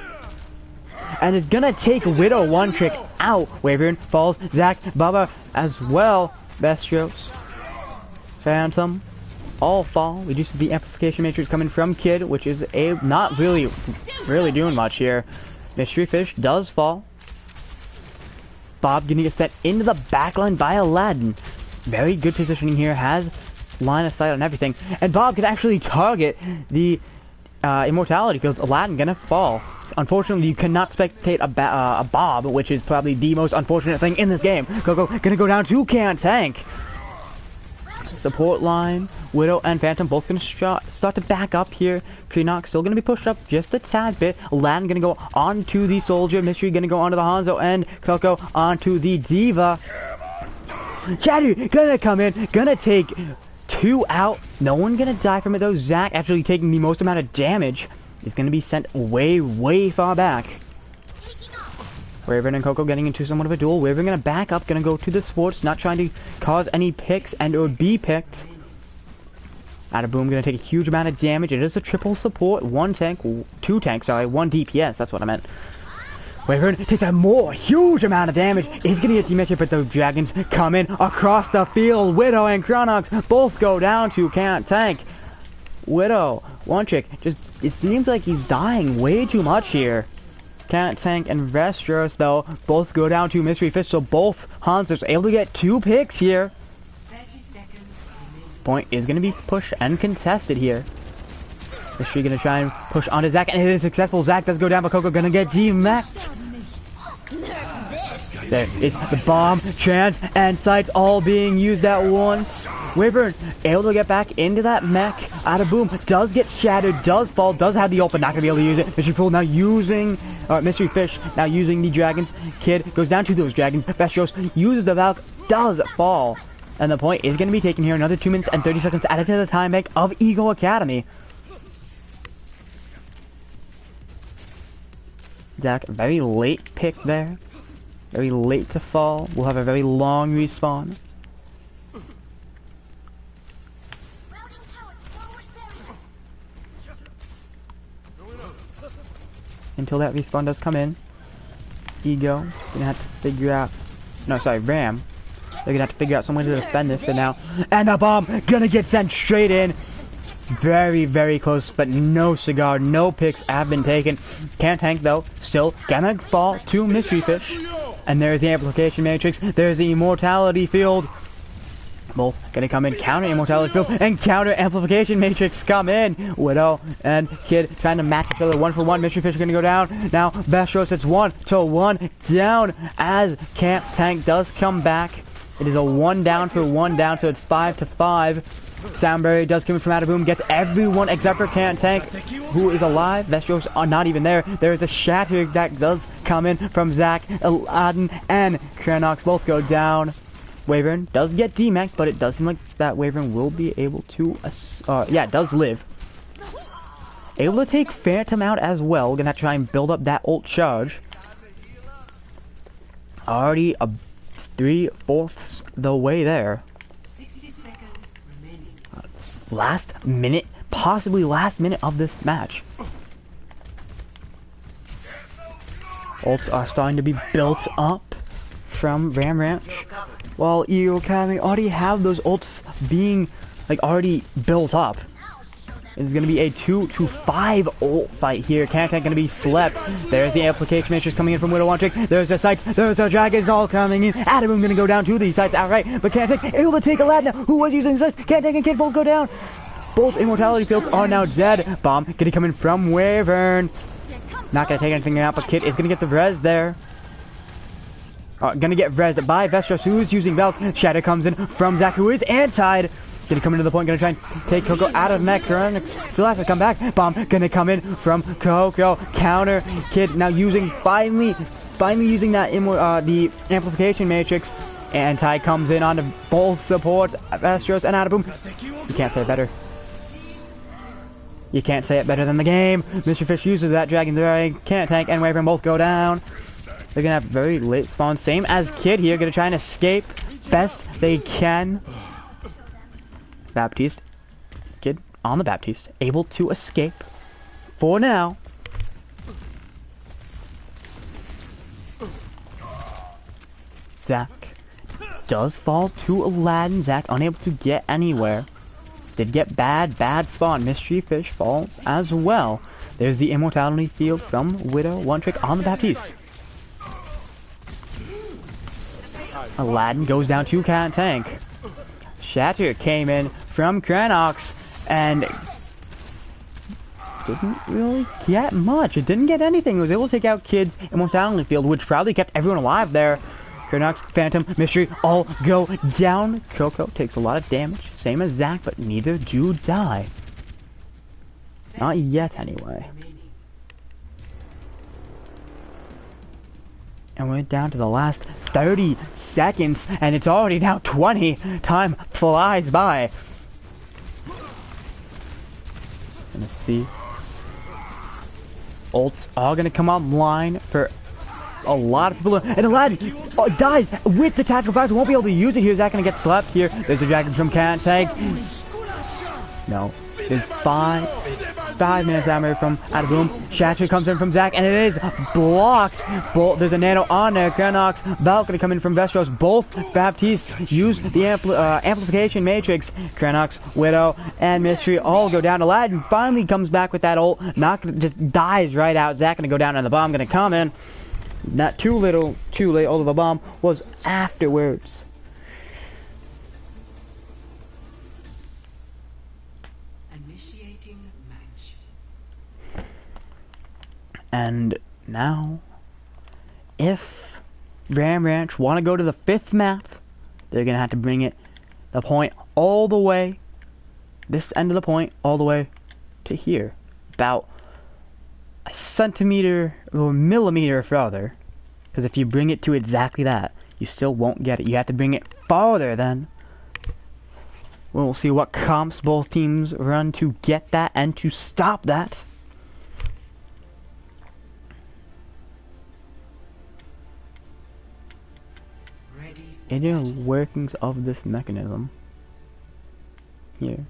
And it's gonna take Widow one trick out. Wyvern falls. Zac, Baba as well. Vestios. Phantom. All fall. We do see the amplification matrix coming from Kid, which is not really doing much here. Mystery Fish does fall. Bob gonna get sent into the backline by Aladdin. Very good positioning here. Has line of sight on everything. And Bob can actually target the immortality fields. Aladdin gonna fall. Unfortunately, you cannot spectate a Bob, which is probably the most unfortunate thing in this game. Coco gonna go down to Can't Tank. Support line, Widow and Phantom both gonna start to back up here. Trenox still gonna be pushed up just a tad bit. Aladdin gonna go onto the Soldier. Mystery gonna go onto the Hanzo, and Coco onto the Diva. Shadow gonna come in, gonna take 2 out. No one gonna die from it though. Zac actually taking the most amount of damage is gonna be sent way, way far back. Wyvern and Coco getting into somewhat of a duel. Wyvern gonna back up, gonna go to the sports, not trying to cause any picks and or be picked. Adaboom gonna take a huge amount of damage. It is a triple support, 1 tank, 2 tanks, sorry, 1 DPS, that's what I meant. Wyvern takes a huge amount of damage. He's gonna get dematched, but the Dragons come in across the field. Widow and Trenox both go down to Can't Tank. Widow, one trick, just, it seems like he's dying way too much here. Can't Tank and Vestros, though, both go down to Mystery Fish, so both Hanzos able to get 2 picks here. 30 seconds remaining. Point is going to be pushed and contested here. Mystery going to try and push onto Zac, and it is successful. Zac does go down, but Coco going to get demeched. There is the bomb, chance, and sights all being used at once. Wyvern able to get back into that mech. Adaboom does get shattered, does fall, does have the ult, not gonna be able to use it. Mystery Fool now using, Mystery Fish now using the Dragons. Kid goes down to those Dragons. Vestios uses the Valk, does fall. And the point is gonna be taken here. Another 2 minutes and 30 seconds added to the time bank of Ego Academy. Zac, very late pick there. Very late to fall. We'll have a very long respawn. Until that respawn does come in. Ego gonna have to figure out. No, sorry, Ram. They're gonna have to figure out some way to defend this for now. And the bomb gonna get sent straight in. Very, very close, but no cigar, no picks have been taken. Can't Tank though, still gonna fall to Mystery Fish. And there's the amplification matrix, there's the immortality field. Both gonna come in, counter immortality field and counter amplification matrix come in. Widow and Kid trying to match each other 1 for 1. Mystery Fish are gonna go down. Now Vestros, it's 1 to 1 down as Can't Tank does come back. It is a 1 down for 1 down, so it's 5 to 5. Soundberry does come in from Adaboom, gets everyone except for Can't Tank, who is alive. Vestios are not even there. There is a shatter that does come in from Zac, Aladdin, and Trenox both go down. Wyvern does get demeched, but it does seem like that Wyvern will be able to, yeah, it does live. Able to take Phantom out as well. Gonna have to try and build up that ult charge. Already a 3/4 the way there. 60 seconds remaining. Last minute, possibly last minute of this match. Ults are starting to be built up. from Ram Ranch. While Eagle Academy already have those ults being like already built up. It's gonna be a 2-5 ult fight here. Kantank gonna be slept. There's the amplification matrix coming in from Widow One Trick. There's the sights. There's the dragons all coming in. Adaboom gonna go down to these sights outright. But Kantank able to take Aladdin, who was using sights. Kantank and Kid both go down. Both immortality fields are now dead. Bomb gonna come in from Wyvern. Not gonna take anything out, but Kid is gonna get the res there. Gonna get rezzed by Vestros, who's using Belt. Shadow comes in from Zac, who is antied. Gonna come into the point, gonna try and take Coco out of mech. Still has to come back. Bomb gonna come in from Coco. Counter. Kid now using finally using that the amplification matrix. Anti comes in onto both supports, Vestros and Adaboom. You can't say it better. You can't say it better than the game. Mr. Fish uses that Dragon Dragon. Kantank and Wyvern both go down. They're gonna have very late spawn. Same as Kid here, gonna try and escape best they can. Baptiste, Kid on the Baptiste, able to escape for now. Zac does fall to Aladdin. Zac unable to get anywhere. Did get bad spawn. Mystery Fish falls as well. There's the immortality field from Widow One Trick on the Baptiste. Aladdin goes down to Kantank. Shatter came in from Cranox and didn't really get much. It didn't get anything. It was able to take out Kid's immortality field, which probably kept everyone alive there. Cranox, Phantom, Mystery all go down. Coco takes a lot of damage, same as Zac, but neither do die. Not yet, anyway. And we're down to the last 30 seconds, and it's already now 20. Time flies by. Gonna see. Ults are gonna come online for a lot of people. And Aladdin dies with the tactical fires. Won't be able to use it here. Zac gonna get slapped here. There's a dragon from Kantank. No. There's 5 minutes ammo from Adaboom. Shatter comes in from Zac, and it is blocked. There's a nano on there. Cranox, Valk gonna come in from Vestros. Both Baptistes use the amplification matrix. Cranox, Widow, and Mystery all go down. Aladdin finally comes back with that ult. Not gonna, just dies right out. Zac gonna go down, and the bomb gonna come in. Not too little, too late. Although the bomb was afterwards. And now, if Ram Ranch want to go to the 5th map, they're going to have to bring the point all the way, this end of the point, all the way to here. About a centimeter or millimeter further. Because if you bring it to exactly that, you still won't get it. You have to bring it farther then. We'll see what comps both teams run to get that and to stop that. Inner workings of this mechanism here.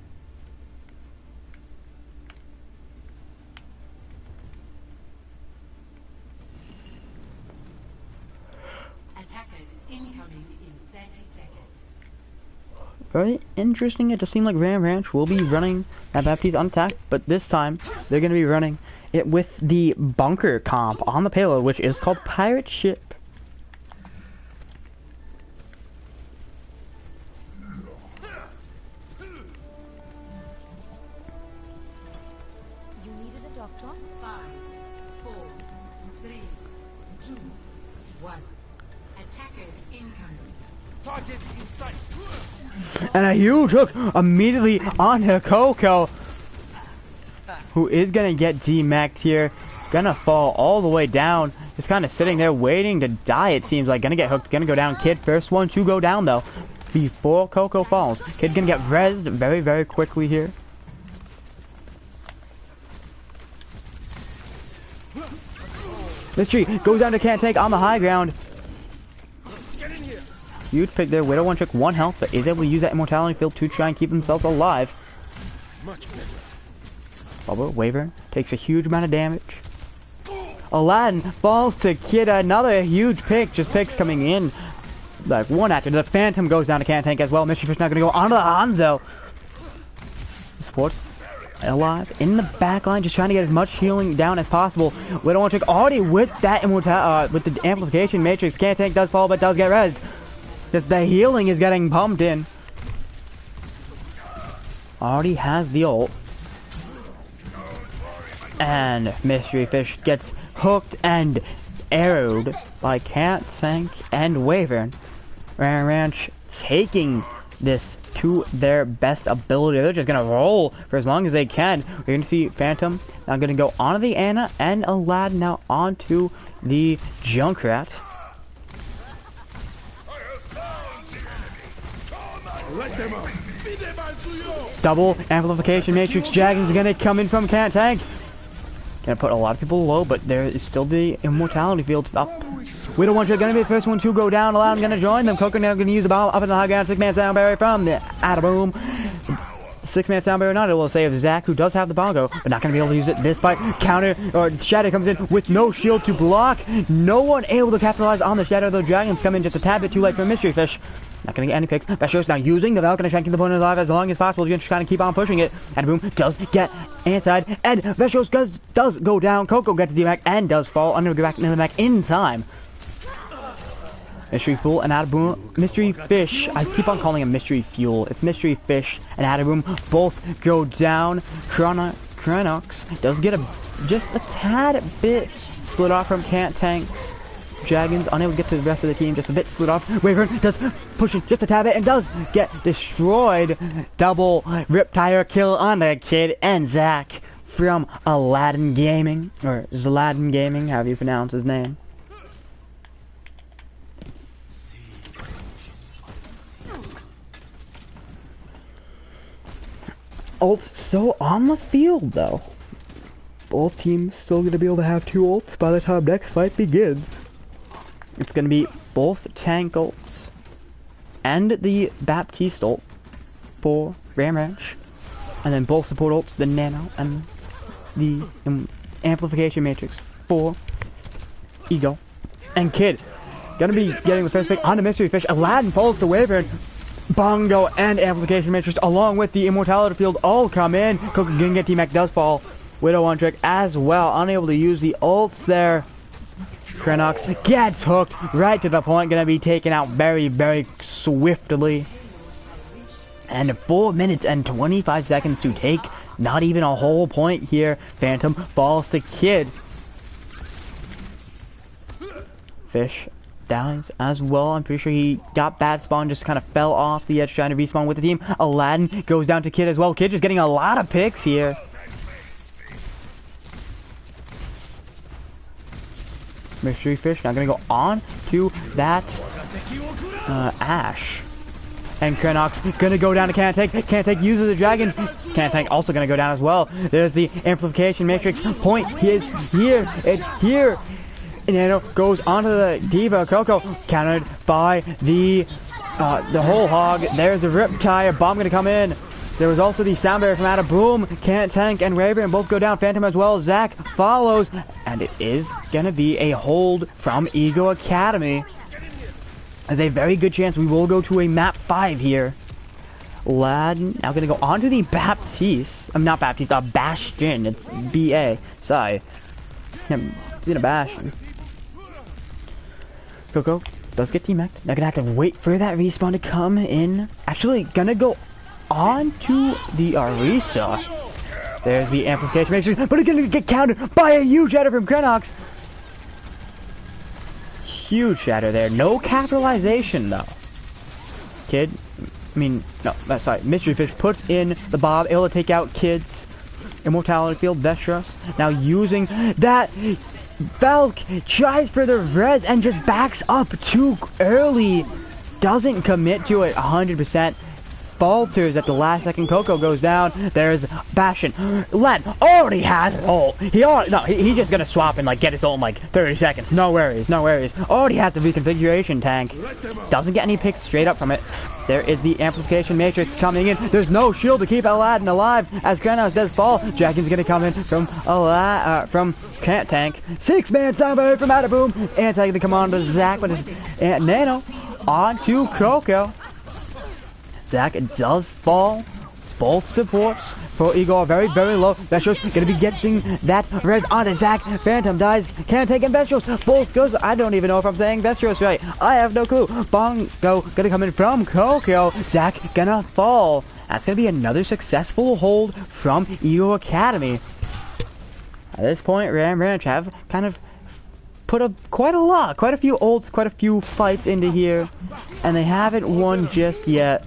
Attackers incoming in 30 seconds. Very interesting. It just seemed like Ram Ranch will be running that Baptiste on attack, but this time they're going to be running it with the bunker comp on the payload, which is called Pirate Ship. And a huge hook immediately onto Coco, who is gonna get D-Mac'd here. Gonna fall all the way down. Just kind of sitting there waiting to die, it seems like. Gonna get hooked, gonna go down. Kid, first one to go down though, before Coco falls. Kid gonna get rezzed very, very quickly here. Mystery goes down to Kantank on the high ground. Huge pick there. Widow One Trick 1 health, but is able to use that immortality field to try and keep themselves alive. Bubba, Wyvern takes a huge amount of damage. Aladdin falls to Kid, another huge pick. Just picks coming in like one after. The Phantom goes down to Can't Tank as well. Mystery Fish now gonna go onto the Hanzo. Supports alive in the back line, just trying to get as much healing down as possible. Widow One Trick already with that with the amplification matrix. Can't Tank does fall, but does get res. Just the healing is getting pumped in. Already has the ult. And Mystery Fish gets hooked and arrowed by Can't Tank and Wyvern. Ranch taking this to their best ability. They're just gonna roll for as long as they can. We're gonna see Phantom now gonna go onto the Ana and Aladdin now onto the Junkrat. Double amplification matrix. Dragon's gonna come in from Can't Tank. Gonna put a lot of people low, but there is still the immortality field up. Widow One Trick gonna be the first one to go down. Aladdin gonna join them. Coco now gonna use the bomb up in the high ground. 6-man sound barrier from the Adaboom. 6-man sound barrier not. It will save Zac, who does have the bongo, but not gonna be able to use it this fight. Counter or Shadow comes in with no shield to block. No one able to capitalize on the Shadow, though. Dragons come in just a tad bit too late for Mystery Fish. Not gonna get any picks. Veshos now using the Valkyrie, trying to keep the opponent alive as long as possible. Just trying to keep on pushing it. And boom, does get inside. And Veshos does go down. Coco gets the back and does fall. Under go back into the back in time. Mystery Fool and Adaboom. Mystery Fish. I keep on calling him Mystery Fuel. It's Mystery Fish and Adaboom both go down. Cronox does get just a tad bit split off from Can't Tank's. Dragons unable to get to the rest of the team, just a bit split off. Wyvern does push it just a tad bit and does get destroyed. Double Riptire kill on the Kid and Zac from Aladdin Gaming, or Zaladdin Gaming, however you pronounce his name. Ults still on the field though. Both teams still gonna be able to have 2 ults by the time next fight begins. It's going to be both tank ults and the Baptiste ult for Ranch, and then both support ults, the Nano and the amplification matrix for Ego and Kid. Gonna be getting the first pick on the Mystery Fish. Aladdin falls to Wyvern. Bongo and amplification matrix along with the immortality field all come in. Coco Ginga T-Mac does fall. Widow One Trick as well, unable to use the ults there. Cronox gets hooked right to the point, gonna be taken out very, very swiftly. And 4 minutes and 25 seconds to take not even a whole point here. Phantom falls to Kid. Fish dies as well. I'm pretty sure he got bad spawn, just kind of fell off the edge trying to respawn with the team. Aladdin goes down to Kid as well. Kid just getting a lot of picks here. Mystery Fish now gonna go on to that Ash. And Cronox gonna go down to Can't Tank. Can't Tank uses the Dragons. Can't Tank also gonna go down as well. There's the amplification matrix. Point is here. It's here. Nano goes onto the Diva. Coco countered by the whole hog. There's the Riptire. Bomb gonna come in. There was also the sound barrier from Adaboom. Can't Tank and Wyvern both go down. Phantom as well. Zac follows. And it is going to be a hold from Ego Academy. There's a very good chance we will go to a map 5 here. Aladdin now going to go onto the Baptiste. I'm not Baptiste, Bastion. It's B-A. Sorry. It's in a Bastion. Coco does get T-Mac'd. Now going to have to wait for that respawn to come in. Actually, going to go on to the Orisa. There's the amplification matrix, but it's gonna get countered by a huge shatter from Cronox. Huge shatter there. No capitalization though. Mystery Fish puts in the Bob, able to take out Kid's immortality field. Veshros now using that. Valk tries for the res and just backs up too early. Doesn't commit to it 100%. Falters at the last second. Coco goes down. There's Bastion. Len already has it all. He's just gonna swap and like get his ult in like 30 seconds. No worries, no worries. Already has the reconfiguration tank. Doesn't get any picks straight up from it. There is the amplification matrix coming in. There's no shield to keep Aladdin alive as Cronox does fall. Dragon's gonna come in from Can't Tank. 6-man sound barrier from Adaboom. Anti gonna come on to Zac with his Nano. onto Coco. Zach does fall. Both supports for Eagle are very, very low. Vestros gonna be getting that res onto Zach. Phantom dies. Can't take in Vestros. Both goes. I don't even know if I'm saying Vestros right. I have no clue. Bongo gonna come in from Coco. Zach gonna fall. That's gonna be another successful hold from Eagle Academy. At this point, Ram Ranch have kind of put up quite a few ults, quite a few fights into here, and they haven't won just yet.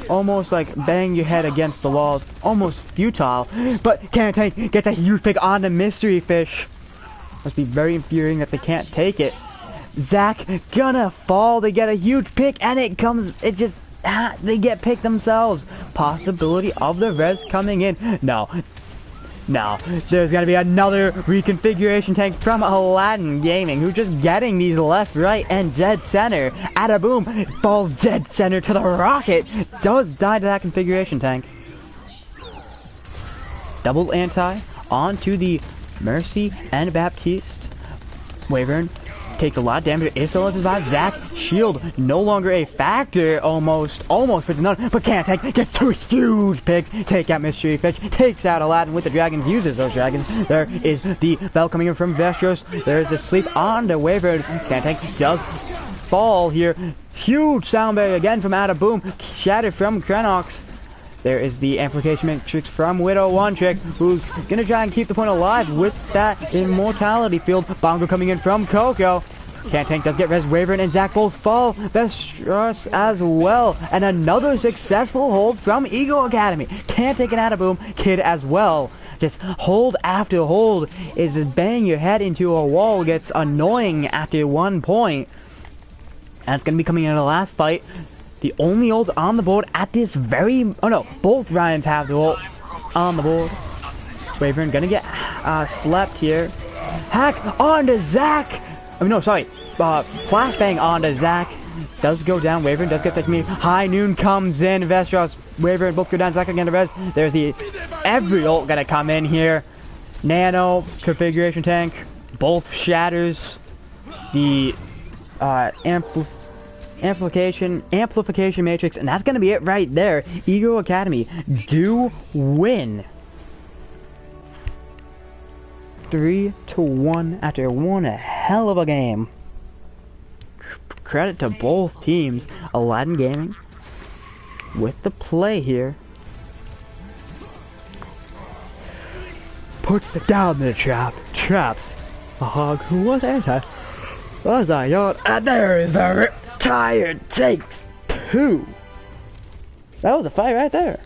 Almost like bang your head against the wall. Almost futile. But can't take. Gets a huge pick on the Mystery Fish. Must be very infuriating that they can't take it. Zach gonna fall. They get a huge pick and it comes. It just. They get picked themselves. Possibility of the res coming in. No. No, there's gonna be another reconfiguration tank from Aladdin Gaming, who's just getting these left, right, and dead center. Adaboom falls dead center to the rocket. Does die to that configuration tank. Double anti onto the Mercy and Baptiste. Wyvern takes a lot of damage. Is still survive. Zach shield no longer a factor. Almost puts none, but can't take. Gets two huge picks. Take out Mystery Fish. Takes out Aladdin with the dragons. Uses those dragons. There is the bell coming in from Vestros. There is a sleep on the Wyvern. Can't take. Does fall here. Huge sound barrier again from Adaboom. Shatter from Krenox. There is the amplification matrix from Widow One Chick, who's gonna try and keep the point alive with that immortality field. Bongo coming in from Coco. Can't tank, does get res. Wyvern and Zach both fall. Vestros as well. And another successful hold from Eagle Academy. Can't take an Adaboom. Kid as well. Just hold after hold. Is just bang your head into a wall. Gets annoying after 1 point. And it's gonna be coming into the last fight. The only ult on the board at this very... Oh no, both Ryans have the ult on the board. Wyvern gonna get slept here. Hack onto Zach! I mean, no, sorry. Flashbang onto Zach. Does go down. Wyvern does get touched me. High Noon comes in. Vestros, Wyvern both go down. Zach again to res. There's the... Every ult gonna come in here. Nano, configuration tank. Both shatters. The... amplification matrix, and that's gonna be it right there. Eagle Academy do win 3-1 after one hell of a game. Credit to both teams. Aladdin Gaming with the play here. Puts down the traps a hog who was anti. Was I yawn? And there is the Riptide takes 2. That was a fight right there.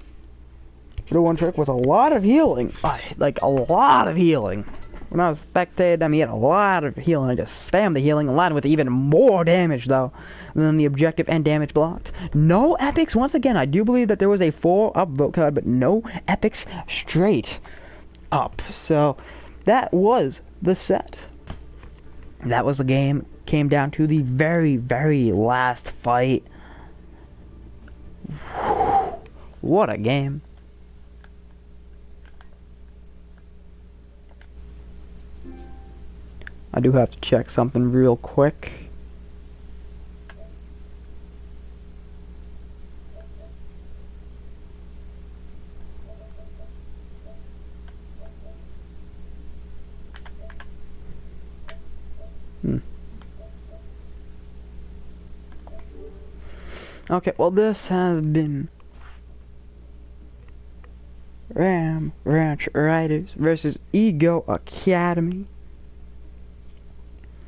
Widow One Trick with a lot of healing. Like a lot of healing. When I was spectating him, he had a lot of healing. I just spammed the healing. Aladdin with even more damage though than the objective and damage blocked. No epics once again. I do believe that there was a 4-up vote card, but no epics straight up. So that was the set. That was the game. Came down to the very, very last fight. What a game. I do have to check something real quick. Okay, well this has been Ram Ranch Riders versus Eagle Academy.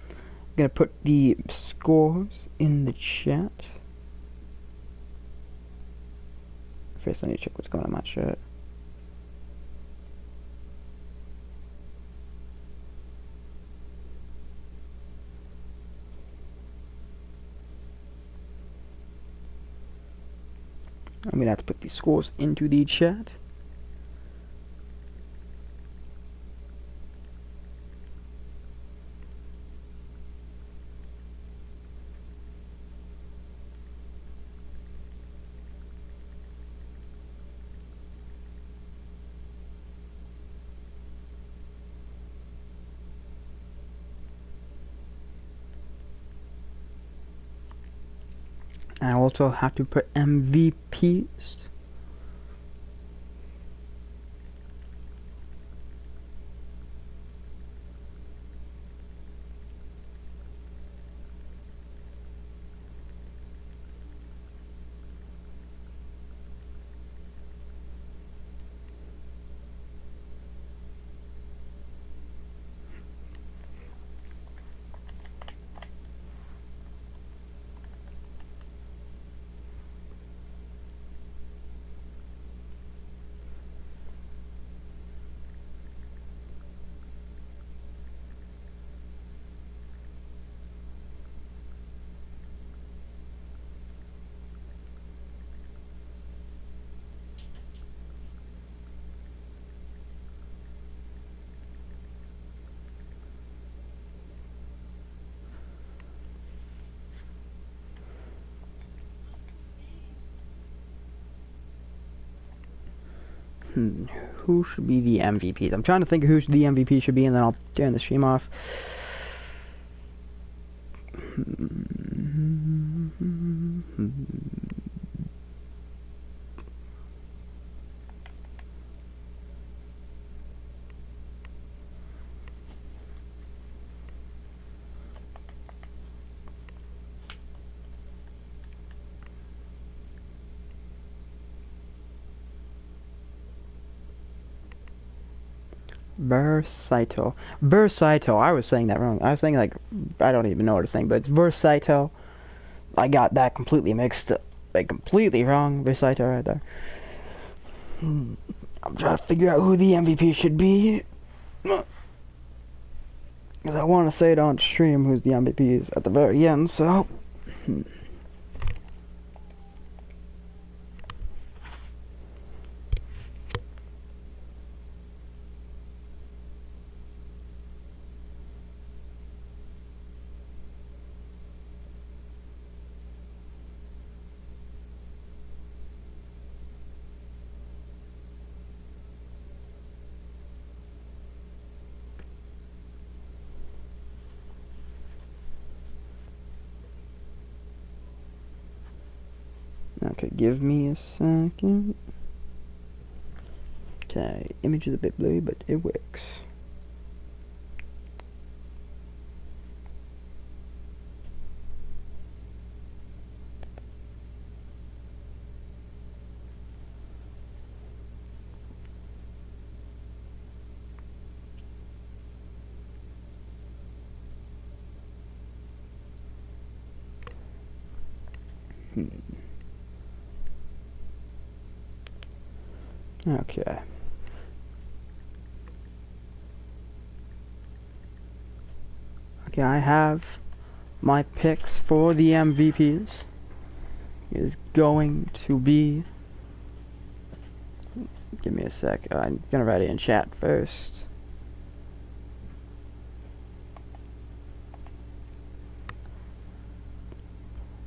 I'm gonna put the scores in the chat. First I need to check what's going on my shirt. I'm gonna have to put these scores into the chat. I also have to put MVPs. Who should be the MVPs? I'm trying to think of who the MVP should be, and then I'll turn the stream off. Versatile. I was saying that wrong. I was saying, like, I don't even know what I'm saying, but it's versatile. I got that completely mixed up, like completely wrong. Versatile right there. I'm trying to figure out who the MVP should be, because I want to say it on stream who's the MVP is at the very end. So. Okay, give me a second. Okay, image is a bit blurry, but it works. Okay. Okay, I have my picks for the MVPs. Is going to be. Give me a sec. I'm gonna write it in chat first.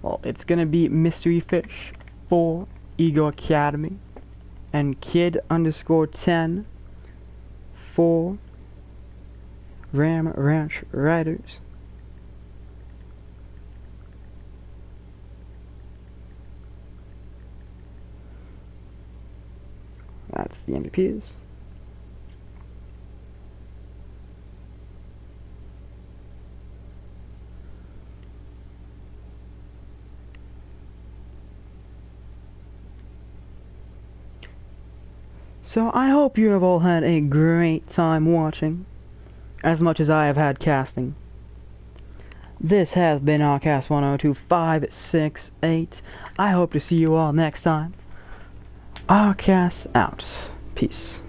Well, it's gonna be Mystery Fish for Ego Academy. And kid_10 for Ram Ranch Riders. That's the MVPs. So I hope you have all had a great time watching, as much as I have had casting. This has been Rcast 102568. I hope to see you all next time. Rcast out. Peace.